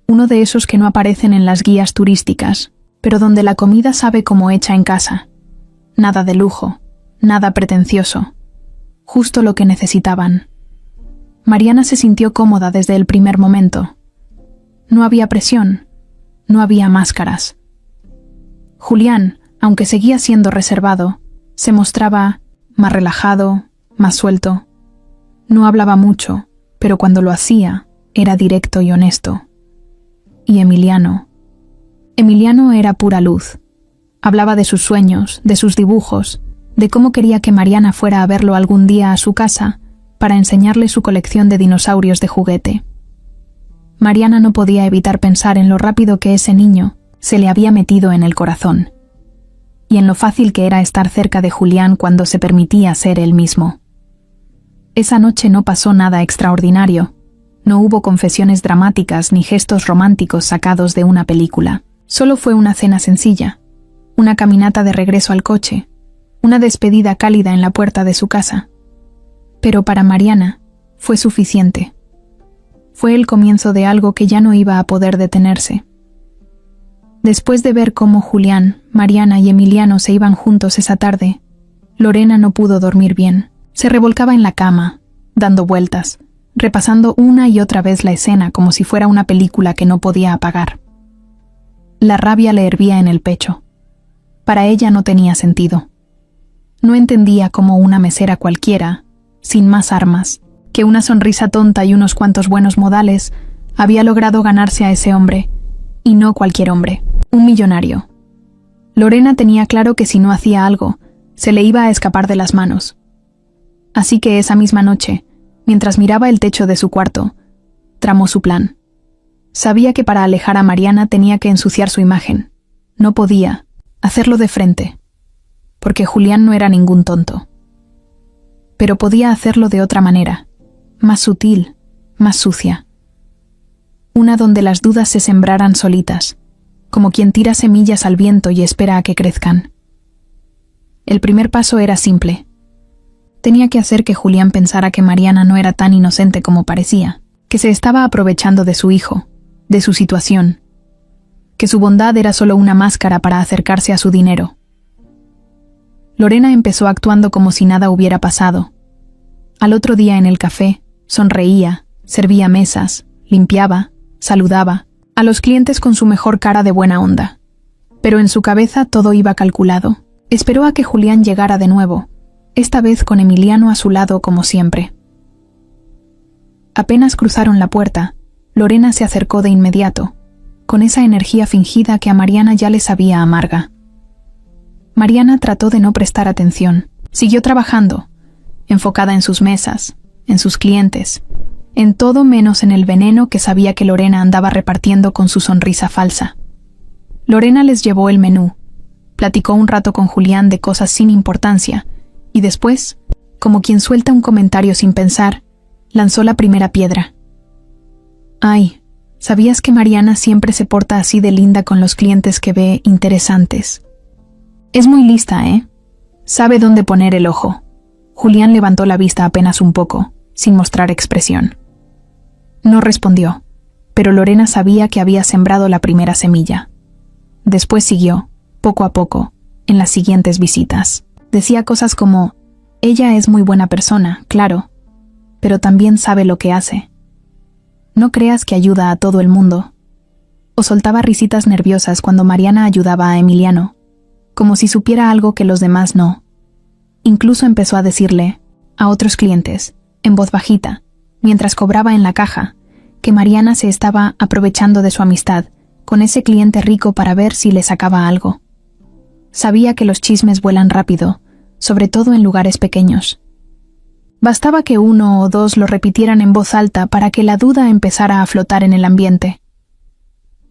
uno de esos que no aparecen en las guías turísticas, pero donde la comida sabe como hecha en casa. Nada de lujo, nada pretencioso, justo lo que necesitaban. Mariana se sintió cómoda desde el primer momento. No había presión, no había máscaras. Julián, aunque seguía siendo reservado, se mostraba más relajado, más suelto. No hablaba mucho, pero cuando lo hacía, era directo y honesto. Y Emiliano era pura luz. Hablaba de sus sueños, de sus dibujos, de cómo quería que Mariana fuera a verlo algún día a su casa para enseñarle su colección de dinosaurios de juguete. Mariana no podía evitar pensar en lo rápido que ese niño se le había metido en el corazón, y en lo fácil que era estar cerca de Julián cuando se permitía ser él mismo. Esa noche no pasó nada extraordinario. No hubo confesiones dramáticas ni gestos románticos sacados de una película. Solo fue una cena sencilla, una caminata de regreso al coche, una despedida cálida en la puerta de su casa. Pero para Mariana fue suficiente. Fue el comienzo de algo que ya no iba a poder detenerse. Después de ver cómo Julián, Mariana y Emiliano se iban juntos esa tarde, Lorena no pudo dormir bien. Se revolcaba en la cama, dando vueltas, repasando una y otra vez la escena como si fuera una película que no podía apagar. La rabia le hervía en el pecho. Para ella no tenía sentido. No entendía cómo una mesera cualquiera, sin más armas, que una sonrisa tonta y unos cuantos buenos modales, había logrado ganarse a ese hombre, y no cualquier hombre, un millonario. Lorena tenía claro que si no hacía algo, se le iba a escapar de las manos. Así que esa misma noche, mientras miraba el techo de su cuarto, tramó su plan. Sabía que para alejar a Mariana tenía que ensuciar su imagen. No podía hacerlo de frente, porque Julián no era ningún tonto. Pero podía hacerlo de otra manera, más sutil, más sucia. Una donde las dudas se sembraran solitas, como quien tira semillas al viento y espera a que crezcan. El primer paso era simple. Tenía que hacer que Julián pensara que Mariana no era tan inocente como parecía, que se estaba aprovechando de su hijo, de su situación, que su bondad era solo una máscara para acercarse a su dinero. Lorena empezó actuando como si nada hubiera pasado. Al otro día en el café, sonreía, Servía mesas, limpiaba, saludaba a los clientes con su mejor cara de buena onda. Pero en su cabeza todo iba calculado. Esperó a que Julián llegara de nuevo, esta vez con Emiliano a su lado como siempre. Apenas cruzaron la puerta, Lorena se acercó de inmediato, con esa energía fingida que a Mariana ya le sabía amarga. Mariana trató de no prestar atención. Siguió trabajando, enfocada en sus mesas, en sus clientes, en todo menos en el veneno que sabía que Lorena andaba repartiendo con su sonrisa falsa. Lorena les llevó el menú, platicó un rato con Julián de cosas sin importancia, y después, como quien suelta un comentario sin pensar, lanzó la primera piedra. «Ay, ¿sabías que Mariana siempre se porta así de linda con los clientes que ve interesantes? Es muy lista, ¿eh? Sabe dónde poner el ojo». Julián levantó la vista apenas un poco, sin mostrar expresión. No respondió, pero Lorena sabía que había sembrado la primera semilla. Después siguió, poco a poco, en las siguientes visitas. Decía cosas como: «Ella es muy buena persona, claro, pero también sabe lo que hace. No creas que ayuda a todo el mundo». O soltaba risitas nerviosas cuando Mariana ayudaba a Emiliano, como si supiera algo que los demás no. Incluso empezó a decirle, a otros clientes, en voz bajita, mientras cobraba en la caja, que Mariana se estaba aprovechando de su amistad con ese cliente rico para ver si le sacaba algo. Sabía que los chismes vuelan rápido, sobre todo en lugares pequeños. Bastaba que uno o dos lo repitieran en voz alta para que la duda empezara a flotar en el ambiente.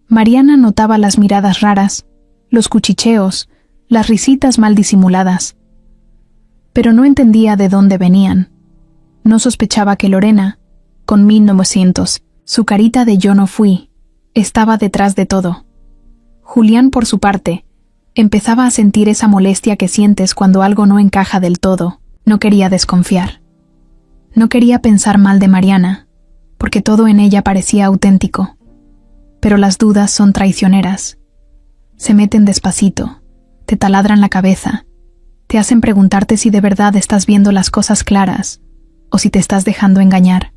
Mariana notaba las miradas raras, los cuchicheos, las risitas mal disimuladas. Pero no entendía de dónde venían. No sospechaba que Lorena, con 1900, su carita de yo no fui, estaba detrás de todo. Julián, por su parte, empezaba a sentir esa molestia que sientes cuando algo no encaja del todo. No quería desconfiar. No quería pensar mal de Mariana, porque todo en ella parecía auténtico. Pero las dudas son traicioneras. Se meten despacito, te taladran la cabeza, te hacen preguntarte si de verdad estás viendo las cosas claras o si te estás dejando engañar.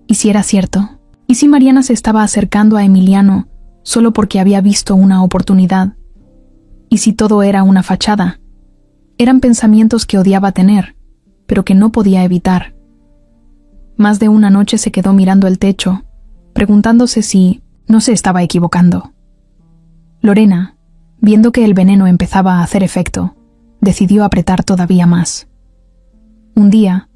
¿Y si era cierto? ¿Y si Mariana se estaba acercando a Emiliano solo porque había visto una oportunidad? ¿Y si todo era una fachada? Eran pensamientos que odiaba tener, pero que no podía evitar. Más de una noche se quedó mirando el techo, preguntándose si no se estaba equivocando. Lorena, viendo que el veneno empezaba a hacer efecto, decidió apretar todavía más. Un día,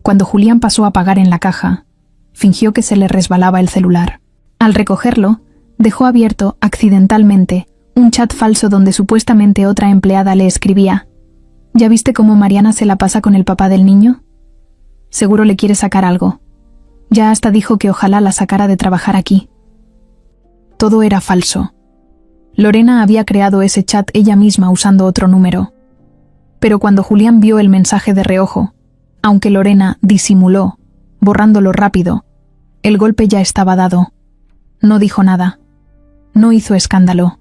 cuando Julián pasó a pagar en la caja, fingió que se le resbalaba el celular. Al recogerlo, dejó abierto, accidentalmente, un chat falso donde supuestamente otra empleada le escribía: «¿Ya viste cómo Mariana se la pasa con el papá del niño? Seguro le quiere sacar algo. Ya hasta dijo que ojalá la sacara de trabajar aquí». Todo era falso. Lorena había creado ese chat ella misma usando otro número. Pero cuando Julián vio el mensaje de reojo, aunque Lorena disimuló, borrándolo rápido, el golpe ya estaba dado. No dijo nada. No hizo escándalo.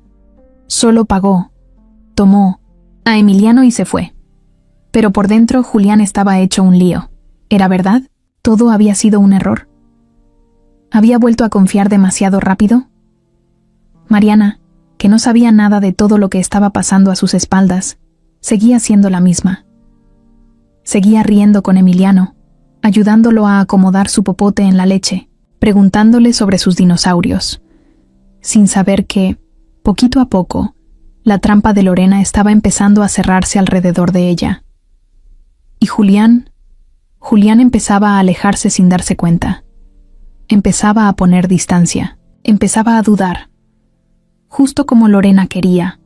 Solo pagó, tomó a Emiliano y se fue. Pero por dentro Julián estaba hecho un lío. ¿Era verdad? ¿Todo había sido un error? ¿Había vuelto a confiar demasiado rápido? Mariana, que no sabía nada de todo lo que estaba pasando a sus espaldas, seguía siendo la misma. Seguía riendo con Emiliano, ayudándolo a acomodar su popote en la leche, preguntándole sobre sus dinosaurios, sin saber que, poquito a poco, la trampa de Lorena estaba empezando a cerrarse alrededor de ella. Y Julián empezaba a alejarse sin darse cuenta. Empezaba a poner distancia, empezaba a dudar, justo como Lorena quería.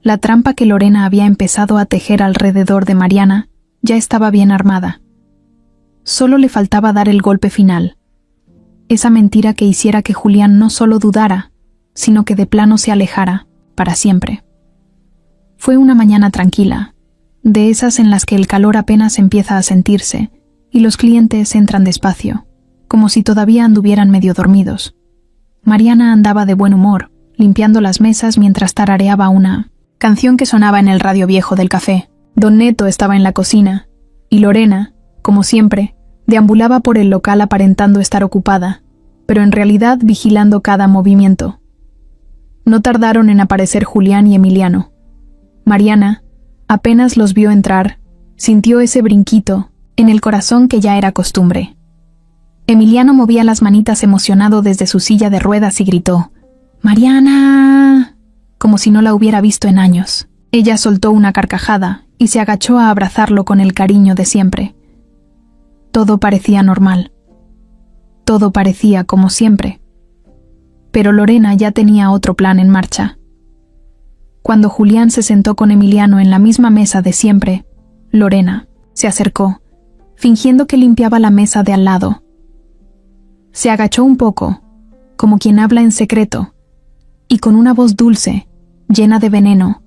La trampa que Lorena había empezado a tejer alrededor de Mariana ya estaba bien armada. Solo le faltaba dar el golpe final. Esa mentira que hiciera que Julián no solo dudara, sino que de plano se alejara, para siempre. Fue una mañana tranquila, de esas en las que el calor apenas empieza a sentirse y los clientes entran despacio, como si todavía anduvieran medio dormidos. Mariana andaba de buen humor, limpiando las mesas mientras tarareaba una canción que sonaba en el radio viejo del café. Don Neto estaba en la cocina, y Lorena, como siempre, Deambulaba por el local aparentando estar ocupada, pero en realidad vigilando cada movimiento. No tardaron en aparecer Julián y Emiliano. Mariana, apenas los vio entrar, sintió ese brinquito en el corazón que ya era costumbre. Emiliano movía las manitas emocionado desde su silla de ruedas y gritó: «¡Mariana!», como si no la hubiera visto en años. Ella soltó una carcajada y se agachó a abrazarlo con el cariño de siempre. Todo parecía normal. Todo parecía como siempre. Pero Lorena ya tenía otro plan en marcha. Cuando Julián se sentó con Emiliano en la misma mesa de siempre, Lorena se acercó, fingiendo que limpiaba la mesa de al lado. Se agachó un poco, como quien habla en secreto, y con una voz dulce, llena de veneno,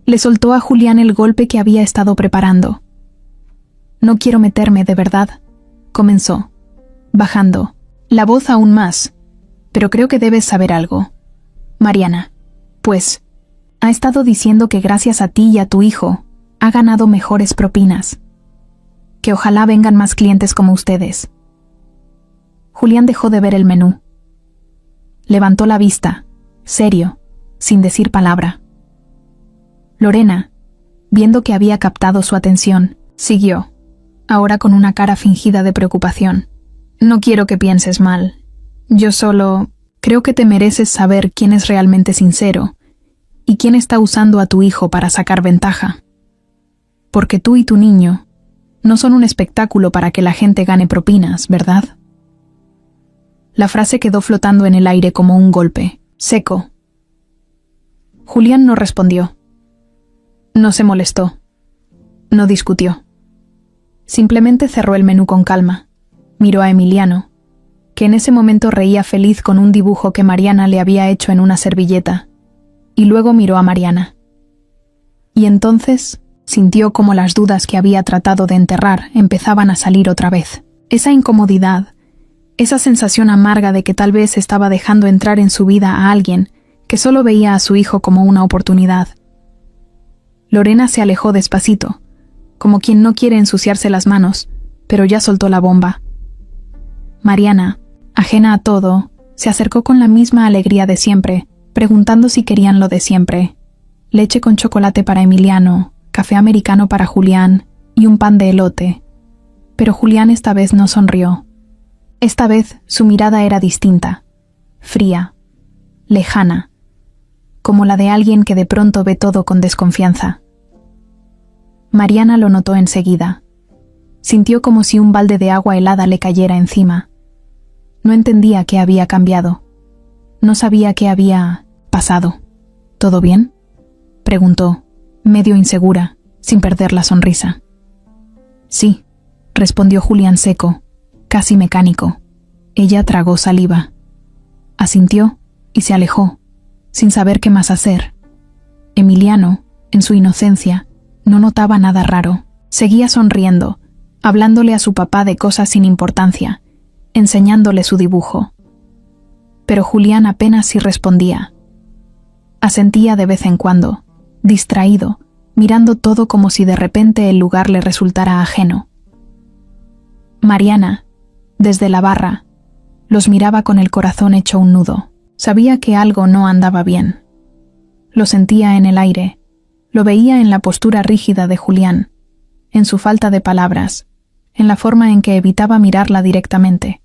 le soltó a Julián el golpe que había estado preparando. «No quiero meterme, de verdad», comenzó, bajando la voz aún más, «pero creo que debes saber algo. Mariana, pues, ha estado diciendo que gracias a ti y a tu hijo ha ganado mejores propinas. Que ojalá vengan más clientes como ustedes». Julián dejó de ver el menú. Levantó la vista, serio, sin decir palabra. Lorena, viendo que había captado su atención, siguió, ahora con una cara fingida de preocupación. «No quiero que pienses mal. Yo solo creo que te mereces saber quién es realmente sincero y quién está usando a tu hijo para sacar ventaja. Porque tú y tu niño no son un espectáculo para que la gente gane propinas, ¿verdad?». La frase quedó flotando en el aire como un golpe, seco. Julián no respondió. No se molestó. No discutió. Simplemente cerró el menú con calma. Miró a Emiliano, que en ese momento reía feliz con un dibujo que Mariana le había hecho en una servilleta, y luego miró a Mariana. Y entonces sintió como las dudas que había tratado de enterrar empezaban a salir otra vez. Esa incomodidad, esa sensación amarga de que tal vez estaba dejando entrar en su vida a alguien que solo veía a su hijo como una oportunidad. Lorena se alejó despacito, como quien no quiere ensuciarse las manos, pero ya soltó la bomba. Mariana, ajena a todo, se acercó con la misma alegría de siempre, preguntando si querían lo de siempre: leche con chocolate para Emiliano, café americano para Julián y un pan de elote. Pero Julián esta vez no sonrió. Esta vez su mirada era distinta, fría, lejana, como la de alguien que de pronto ve todo con desconfianza. Mariana lo notó enseguida. Sintió como si un balde de agua helada le cayera encima. No entendía qué había cambiado. No sabía qué había pasado. ¿Todo bien?, preguntó, medio insegura, sin perder la sonrisa. Sí, respondió Julián seco, casi mecánico. Ella tragó saliva. Asintió y se alejó, sin saber qué más hacer. Emiliano, en su inocencia, no notaba nada raro. Seguía sonriendo, hablándole a su papá de cosas sin importancia, enseñándole su dibujo. Pero Julián apenas si respondía. Asentía de vez en cuando, distraído, mirando todo como si de repente el lugar le resultara ajeno. Mariana, desde la barra, los miraba con el corazón hecho un nudo. Sabía que algo no andaba bien. Lo sentía en el aire, lo veía en la postura rígida de Julián, en su falta de palabras, en la forma en que evitaba mirarla directamente.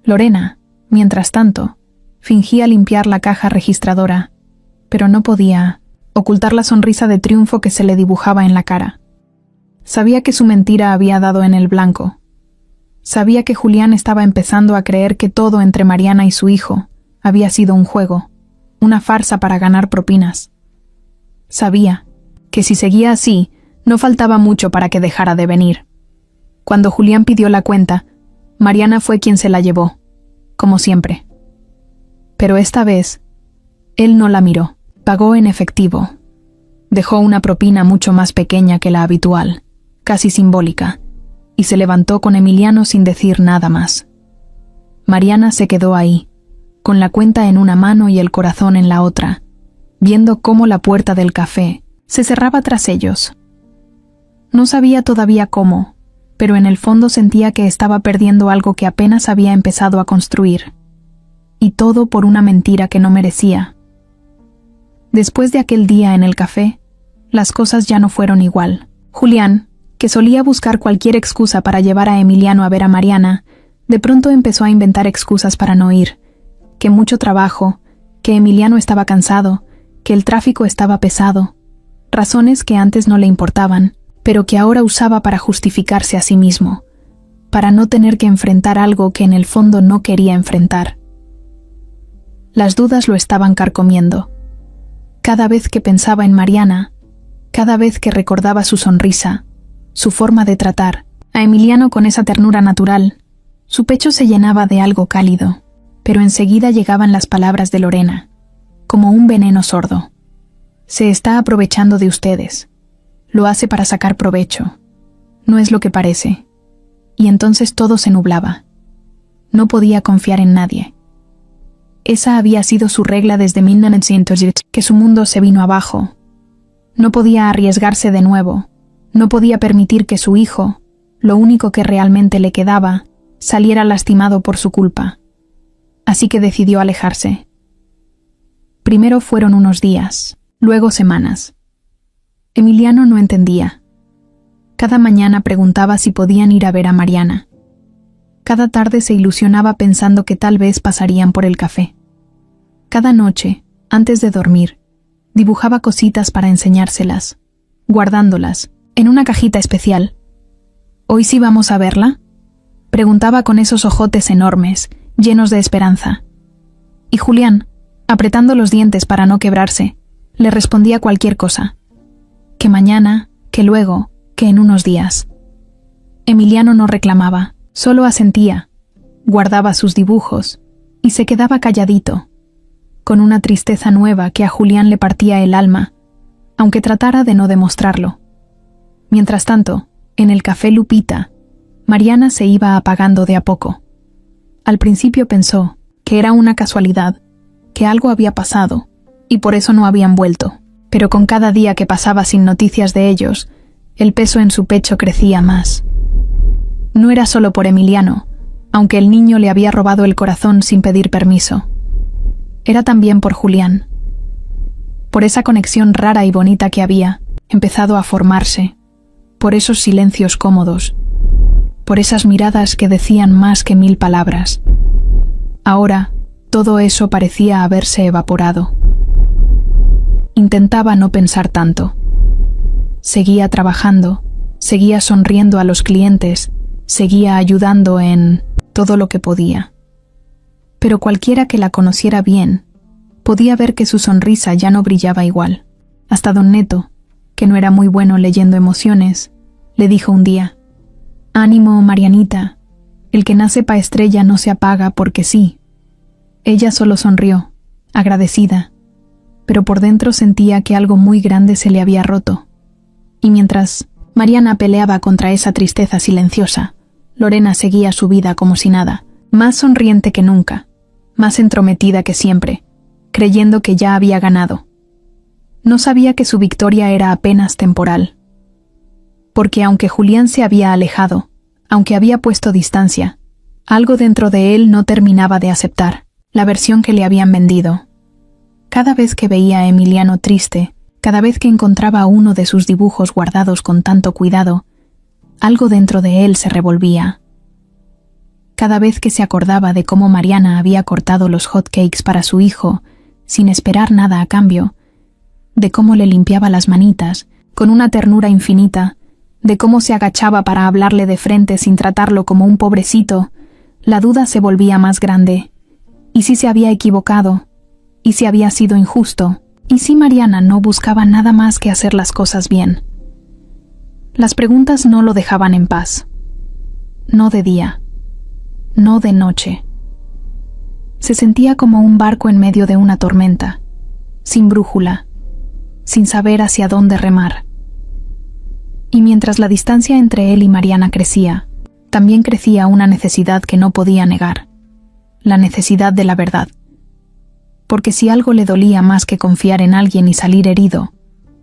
Lorena, mientras tanto, fingía limpiar la caja registradora, pero no podía ocultar la sonrisa de triunfo que se le dibujaba en la cara. Sabía que su mentira había dado en el blanco. Sabía que Julián estaba empezando a creer que todo entre Mariana y su hijo había sido un juego, una farsa para ganar propinas. Sabía que si seguía así, no faltaba mucho para que dejara de venir. Cuando Julián pidió la cuenta, Mariana fue quien se la llevó, como siempre. Pero esta vez, él no la miró. Pagó en efectivo. Dejó una propina mucho más pequeña que la habitual, casi simbólica, y se levantó con Emiliano sin decir nada más. Mariana se quedó ahí, con la cuenta en una mano y el corazón en la otra, viendo cómo la puerta del café se cerraba tras ellos. No sabía todavía cómo, pero en el fondo sentía que estaba perdiendo algo que apenas había empezado a construir. Y todo por una mentira que no merecía. Después de aquel día en el café, las cosas ya no fueron igual. Julián, que solía buscar cualquier excusa para llevar a Emiliano a ver a Mariana, de pronto empezó a inventar excusas para no ir, que mucho trabajo, que Emiliano estaba cansado, que el tráfico estaba pesado, razones que antes no le importaban, pero que ahora usaba para justificarse a sí mismo, para no tener que enfrentar algo que en el fondo no quería enfrentar. Las dudas lo estaban carcomiendo. Cada vez que pensaba en Mariana, cada vez que recordaba su sonrisa, su forma de tratar a Emiliano con esa ternura natural, su pecho se llenaba de algo cálido, pero enseguida llegaban las palabras de Lorena, como un veneno sordo. Se está aprovechando de ustedes. Lo hace para sacar provecho. No es lo que parece. Y entonces todo se nublaba. No podía confiar en nadie. Esa había sido su regla desde 1910, que su mundo se vino abajo. No podía arriesgarse de nuevo. No podía permitir que su hijo, lo único que realmente le quedaba, saliera lastimado por su culpa. Así que decidió alejarse. Primero fueron unos días, luego semanas. Emiliano no entendía. Cada mañana preguntaba si podían ir a ver a Mariana. Cada tarde se ilusionaba pensando que tal vez pasarían por el café. Cada noche, antes de dormir, dibujaba cositas para enseñárselas, guardándolas en una cajita especial. ¿Hoy sí vamos a verla?, preguntaba con esos ojotes enormes, llenos de esperanza. Y Julián, apretando los dientes para no quebrarse, le respondía cualquier cosa. Que mañana, que luego, que en unos días. Emiliano no reclamaba, solo asentía, guardaba sus dibujos y se quedaba calladito, con una tristeza nueva que a Julián le partía el alma, aunque tratara de no demostrarlo. Mientras tanto, en el café Lupita, Mariana se iba apagando de a poco. Al principio pensó que era una casualidad, que algo había pasado, y por eso no habían vuelto. Pero con cada día que pasaba sin noticias de ellos, el peso en su pecho crecía más. No era solo por Emiliano, aunque el niño le había robado el corazón sin pedir permiso. Era también por Julián. Por esa conexión rara y bonita que había empezado a formarse, por esos silencios cómodos, por esas miradas que decían más que 1000 palabras. Ahora, todo eso parecía haberse evaporado. Intentaba no pensar tanto. Seguía trabajando, seguía sonriendo a los clientes, seguía ayudando en todo lo que podía. Pero cualquiera que la conociera bien, podía ver que su sonrisa ya no brillaba igual. Hasta don Neto, que no era muy bueno leyendo emociones, le dijo un día: «Ánimo, Marianita, el que nace pa' estrella no se apaga porque sí». Ella solo sonrió, agradecida, pero por dentro sentía que algo muy grande se le había roto. Y mientras Mariana peleaba contra esa tristeza silenciosa, Lorena seguía su vida como si nada, más sonriente que nunca, más entrometida que siempre, creyendo que ya había ganado. No sabía que su victoria era apenas temporal. Porque aunque Julián se había alejado, aunque había puesto distancia, algo dentro de él no terminaba de aceptar la versión que le habían vendido. Cada vez que veía a Emiliano triste, cada vez que encontraba uno de sus dibujos guardados con tanto cuidado, algo dentro de él se revolvía. Cada vez que se acordaba de cómo Mariana había cortado los hot cakes para su hijo, sin esperar nada a cambio, de cómo le limpiaba las manitas, con una ternura infinita, de cómo se agachaba para hablarle de frente sin tratarlo como un pobrecito, la duda se volvía más grande. ¿Y si se había equivocado? ¿Y si había sido injusto? ¿Y si Mariana no buscaba nada más que hacer las cosas bien? Las preguntas no lo dejaban en paz. No de día. No de noche. Se sentía como un barco en medio de una tormenta, sin brújula, sin saber hacia dónde remar. Y mientras la distancia entre él y Mariana crecía, también crecía una necesidad que no podía negar, la necesidad de la verdad. Porque si algo le dolía más que confiar en alguien y salir herido,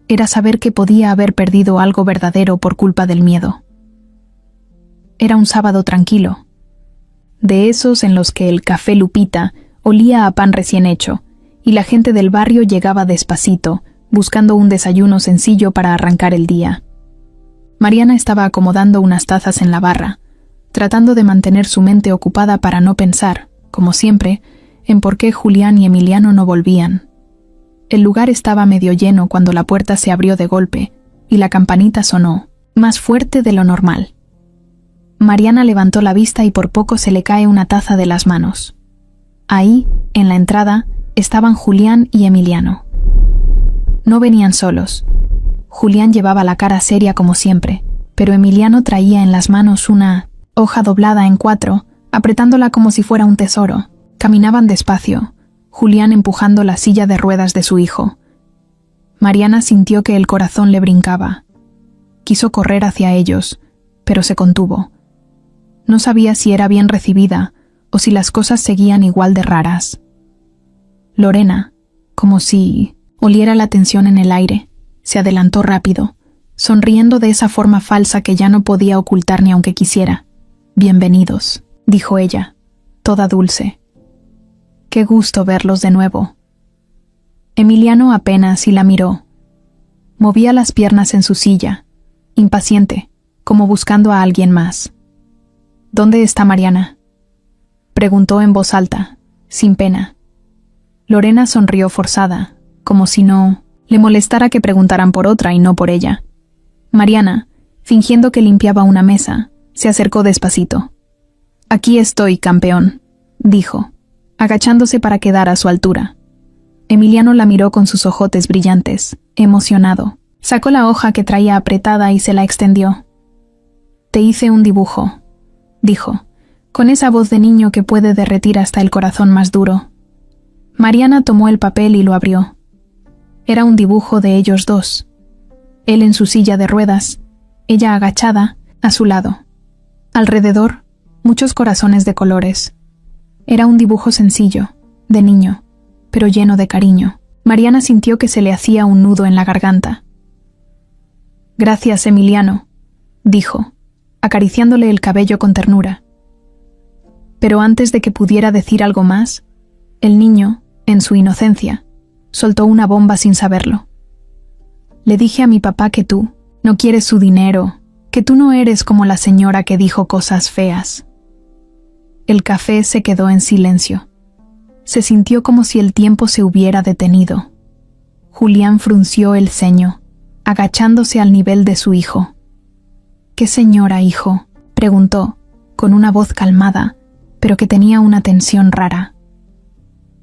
era saber que podía haber perdido algo verdadero por culpa del miedo. Era un sábado tranquilo. De esos en los que el café Lupita olía a pan recién hecho, y la gente del barrio llegaba despacito, buscando un desayuno sencillo para arrancar el día. Mariana estaba acomodando unas tazas en la barra, tratando de mantener su mente ocupada para no pensar, como siempre, en por qué Julián y Emiliano no volvían. El lugar estaba medio lleno cuando la puerta se abrió de golpe, y la campanita sonó, más fuerte de lo normal. Mariana levantó la vista y por poco se le cae una taza de las manos. Ahí, en la entrada, estaban Julián y Emiliano. No venían solos. Julián llevaba la cara seria como siempre, pero Emiliano traía en las manos una hoja doblada en 4, apretándola como si fuera un tesoro. Caminaban despacio, Julián empujando la silla de ruedas de su hijo. Mariana sintió que el corazón le brincaba. Quiso correr hacia ellos, pero se contuvo. No sabía si era bien recibida o si las cosas seguían igual de raras. Lorena, como si oliera la tensión en el aire, se adelantó rápido, sonriendo de esa forma falsa que ya no podía ocultar ni aunque quisiera. «Bienvenidos», dijo ella, toda dulce. «Qué gusto verlos de nuevo». Emiliano apenas sí la miró. Movía las piernas en su silla, impaciente, como buscando a alguien más. «¿Dónde está Mariana?», preguntó en voz alta, sin pena. Lorena sonrió forzada, como si no le molestara que preguntaran por otra y no por ella. Mariana, fingiendo que limpiaba una mesa, se acercó despacito. «Aquí estoy, campeón», dijo, agachándose para quedar a su altura. Emiliano la miró con sus ojotes brillantes, emocionado. Sacó la hoja que traía apretada y se la extendió. «Te hice un dibujo», dijo, con esa voz de niño que puede derretir hasta el corazón más duro. Mariana tomó el papel y lo abrió. Era un dibujo de ellos dos. Él en su silla de ruedas, ella agachada, a su lado. Alrededor, muchos corazones de colores. Era un dibujo sencillo, de niño, pero lleno de cariño. Mariana sintió que se le hacía un nudo en la garganta. «Gracias, Emiliano», dijo, acariciándole el cabello con ternura. Pero antes de que pudiera decir algo más, el niño, en su inocencia, soltó una bomba sin saberlo. «Le dije a mi papá que tú no quieres su dinero, que tú no eres como la señora que dijo cosas feas». El café se quedó en silencio. Se sintió como si el tiempo se hubiera detenido. Julián frunció el ceño, agachándose al nivel de su hijo. «¿Qué señora, hijo?», preguntó, con una voz calmada, pero que tenía una tensión rara.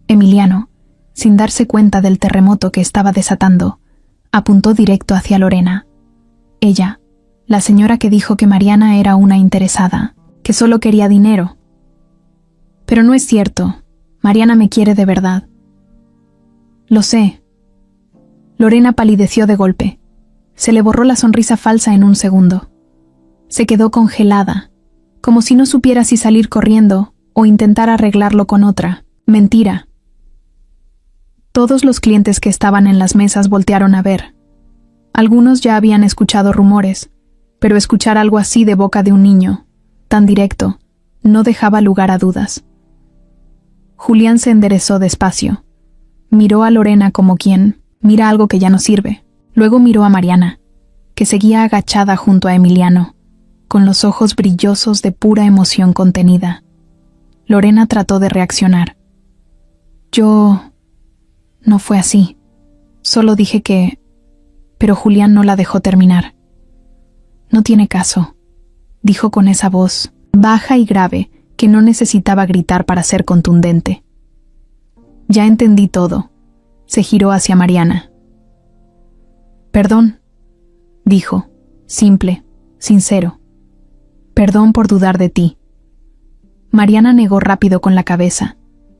Emiliano, sin darse cuenta del terremoto que estaba desatando, apuntó directo hacia Lorena. Ella, la señora que dijo que Mariana era una interesada, que solo quería dinero. «Pero no es cierto, Mariana me quiere de verdad». «Lo sé». Lorena palideció de golpe. Se le borró la sonrisa falsa en un segundo. Se quedó congelada, como si no supiera si salir corriendo o intentar arreglarlo con otra. Mentira. Todos los clientes que estaban en las mesas voltearon a ver. Algunos ya habían escuchado rumores, pero escuchar algo así de boca de un niño, tan directo, no dejaba lugar a dudas. Julián se enderezó despacio. Miró a Lorena como quien mira algo que ya no sirve. Luego miró a Mariana, que seguía agachada junto a Emiliano, con los ojos brillosos de pura emoción contenida. Lorena trató de reaccionar. No fue así. Solo dije que... Pero Julián no la dejó terminar. «No tiene caso», dijo con esa voz, baja y grave, que no necesitaba gritar para ser contundente. «Ya entendí todo». Se giró hacia Mariana. «Perdón», dijo, simple, sincero. «Perdón por dudar de ti». Mariana negó rápido con la cabeza,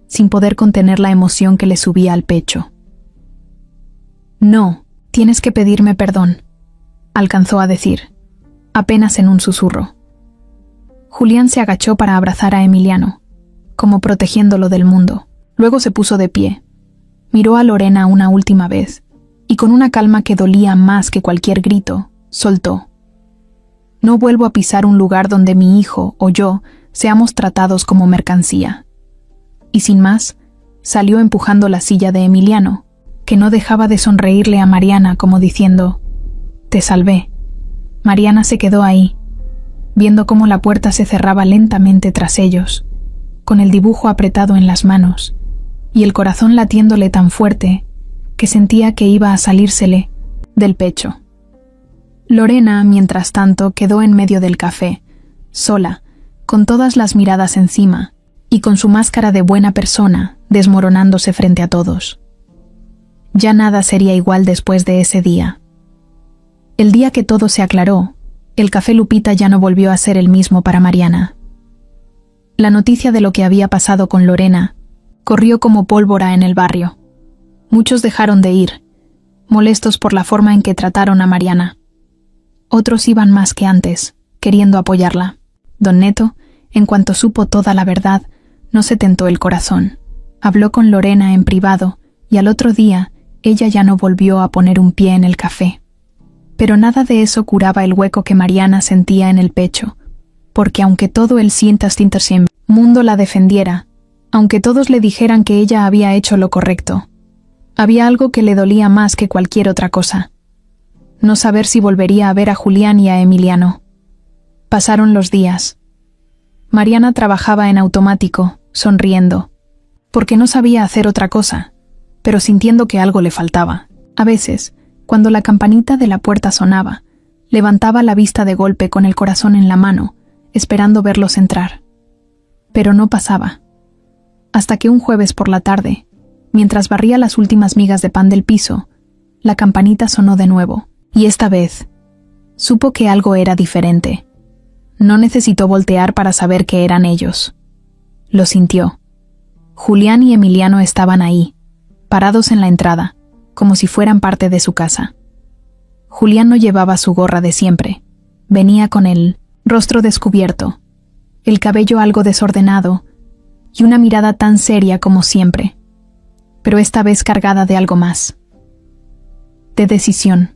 sin poder contener la emoción que le subía al pecho. «No, tienes que pedirme perdón», alcanzó a decir, apenas en un susurro. Julián se agachó para abrazar a Emiliano, como protegiéndolo del mundo. Luego se puso de pie, miró a Lorena una última vez, y con una calma que dolía más que cualquier grito, soltó. No vuelvo a pisar un lugar donde mi hijo o yo seamos tratados como mercancía. Y sin más, salió empujando la silla de Emiliano, que no dejaba de sonreírle a Mariana como diciendo: «Te salvé». Mariana se quedó ahí, viendo cómo la puerta se cerraba lentamente tras ellos, con el dibujo apretado en las manos, y el corazón latiéndole tan fuerte que sentía que iba a salírsele del pecho. Lorena, mientras tanto, quedó en medio del café, sola, con todas las miradas encima, y con su máscara de buena persona desmoronándose frente a todos. Ya nada sería igual después de ese día. El día que todo se aclaró, el café Lupita ya no volvió a ser el mismo para Mariana. La noticia de lo que había pasado con Lorena corrió como pólvora en el barrio. Muchos dejaron de ir, molestos por la forma en que trataron a Mariana. Otros iban más que antes, queriendo apoyarla. Don Neto, en cuanto supo toda la verdad, no se tentó el corazón. Habló con Lorena en privado y al otro día ella ya no volvió a poner un pie en el café. Pero nada de eso curaba el hueco que Mariana sentía en el pecho, porque aunque todo el mundo la defendiera, aunque todos le dijeran que ella había hecho lo correcto, había algo que le dolía más que cualquier otra cosa: no saber si volvería a ver a Julián y a Emiliano. Pasaron los días. Mariana trabajaba en automático, sonriendo, porque no sabía hacer otra cosa, pero sintiendo que algo le faltaba. A veces, cuando la campanita de la puerta sonaba, levantaba la vista de golpe con el corazón en la mano, esperando verlos entrar. Pero no pasaba. Hasta que un jueves por la tarde, mientras barría las últimas migas de pan del piso, la campanita sonó de nuevo, y esta vez supo que algo era diferente. No necesitó voltear para saber que eran ellos. Lo sintió. Julián y Emiliano estaban ahí, parados en la entrada, como si fueran parte de su casa. Julián no llevaba su gorra de siempre. Venía con el rostro descubierto, el cabello algo desordenado y una mirada tan seria como siempre, pero esta vez cargada de algo más. De decisión.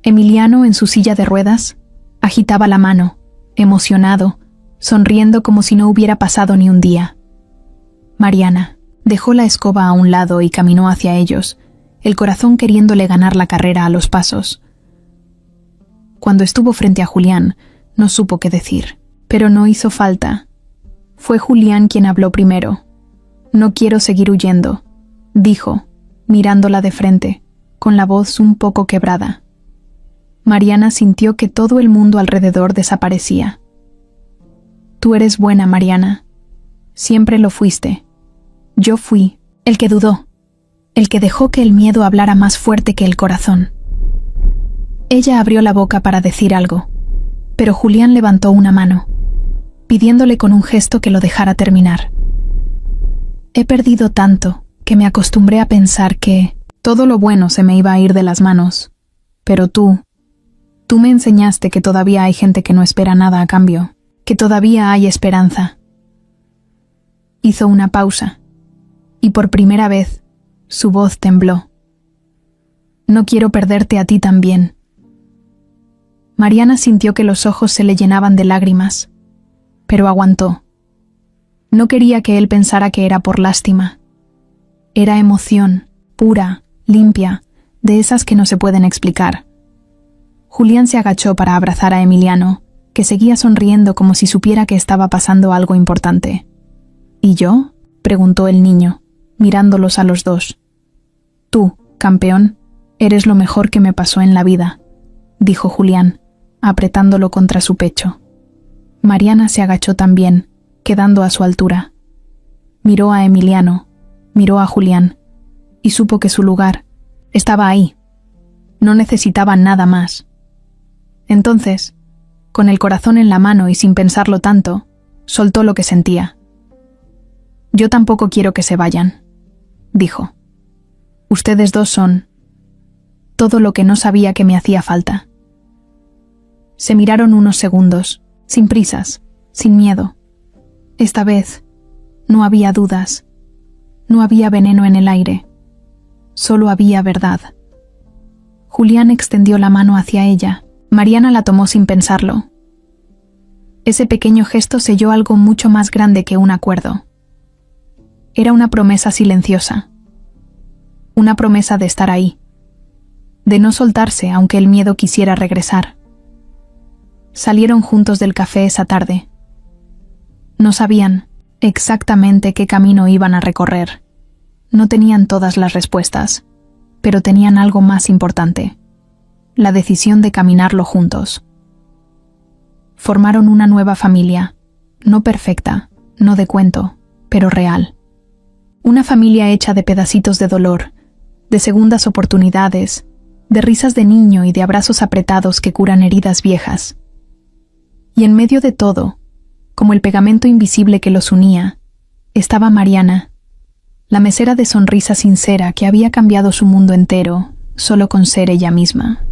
Emiliano, en su silla de ruedas, agitaba la mano, emocionado, sonriendo como si no hubiera pasado ni un día. Mariana dejó la escoba a un lado y caminó hacia ellos, el corazón queriéndole ganar la carrera a los pasos. Cuando estuvo frente a Julián, no supo qué decir, pero no hizo falta. Fue Julián quien habló primero. «No quiero seguir huyendo», dijo, mirándola de frente, con la voz un poco quebrada. Mariana sintió que todo el mundo alrededor desaparecía. «Tú eres buena, Mariana. Siempre lo fuiste. Yo fui el que dudó, el que dejó que el miedo hablara más fuerte que el corazón». Ella abrió la boca para decir algo, pero Julián levantó una mano, pidiéndole con un gesto que lo dejara terminar. «He perdido tanto que me acostumbré a pensar que todo lo bueno se me iba a ir de las manos, pero tú me enseñaste que todavía hay gente que no espera nada a cambio, que todavía hay esperanza». Hizo una pausa, y por primera vez, su voz tembló. «No quiero perderte a ti también». Mariana sintió que los ojos se le llenaban de lágrimas, pero aguantó. No quería que él pensara que era por lástima. Era emoción, pura, limpia, de esas que no se pueden explicar. Julián se agachó para abrazar a Emiliano, que seguía sonriendo como si supiera que estaba pasando algo importante. «¿Y yo?», preguntó el niño, mirándolos a los dos. «Tú, campeón, eres lo mejor que me pasó en la vida», dijo Julián, apretándolo contra su pecho. Mariana se agachó también, quedando a su altura. Miró a Emiliano, miró a Julián, y supo que su lugar estaba ahí. No necesitaba nada más. Entonces, con el corazón en la mano y sin pensarlo tanto, soltó lo que sentía. «Yo tampoco quiero que se vayan», dijo. «Ustedes dos son todo lo que no sabía que me hacía falta». Se miraron unos segundos, sin prisas, sin miedo. Esta vez no había dudas, no había veneno en el aire, solo había verdad. Julián extendió la mano hacia ella, Mariana la tomó sin pensarlo. Ese pequeño gesto selló algo mucho más grande que un acuerdo. Era una promesa silenciosa. Una promesa de estar ahí. De no soltarse aunque el miedo quisiera regresar. Salieron juntos del café esa tarde. No sabían exactamente qué camino iban a recorrer. No tenían todas las respuestas, pero tenían algo más importante: la decisión de caminarlo juntos. Formaron una nueva familia, no perfecta, no de cuento, pero real. Una familia hecha de pedacitos de dolor, de segundas oportunidades, de risas de niño y de abrazos apretados que curan heridas viejas. Y en medio de todo, como el pegamento invisible que los unía, estaba Mariana, la mesera de sonrisa sincera que había cambiado su mundo entero solo con ser ella misma.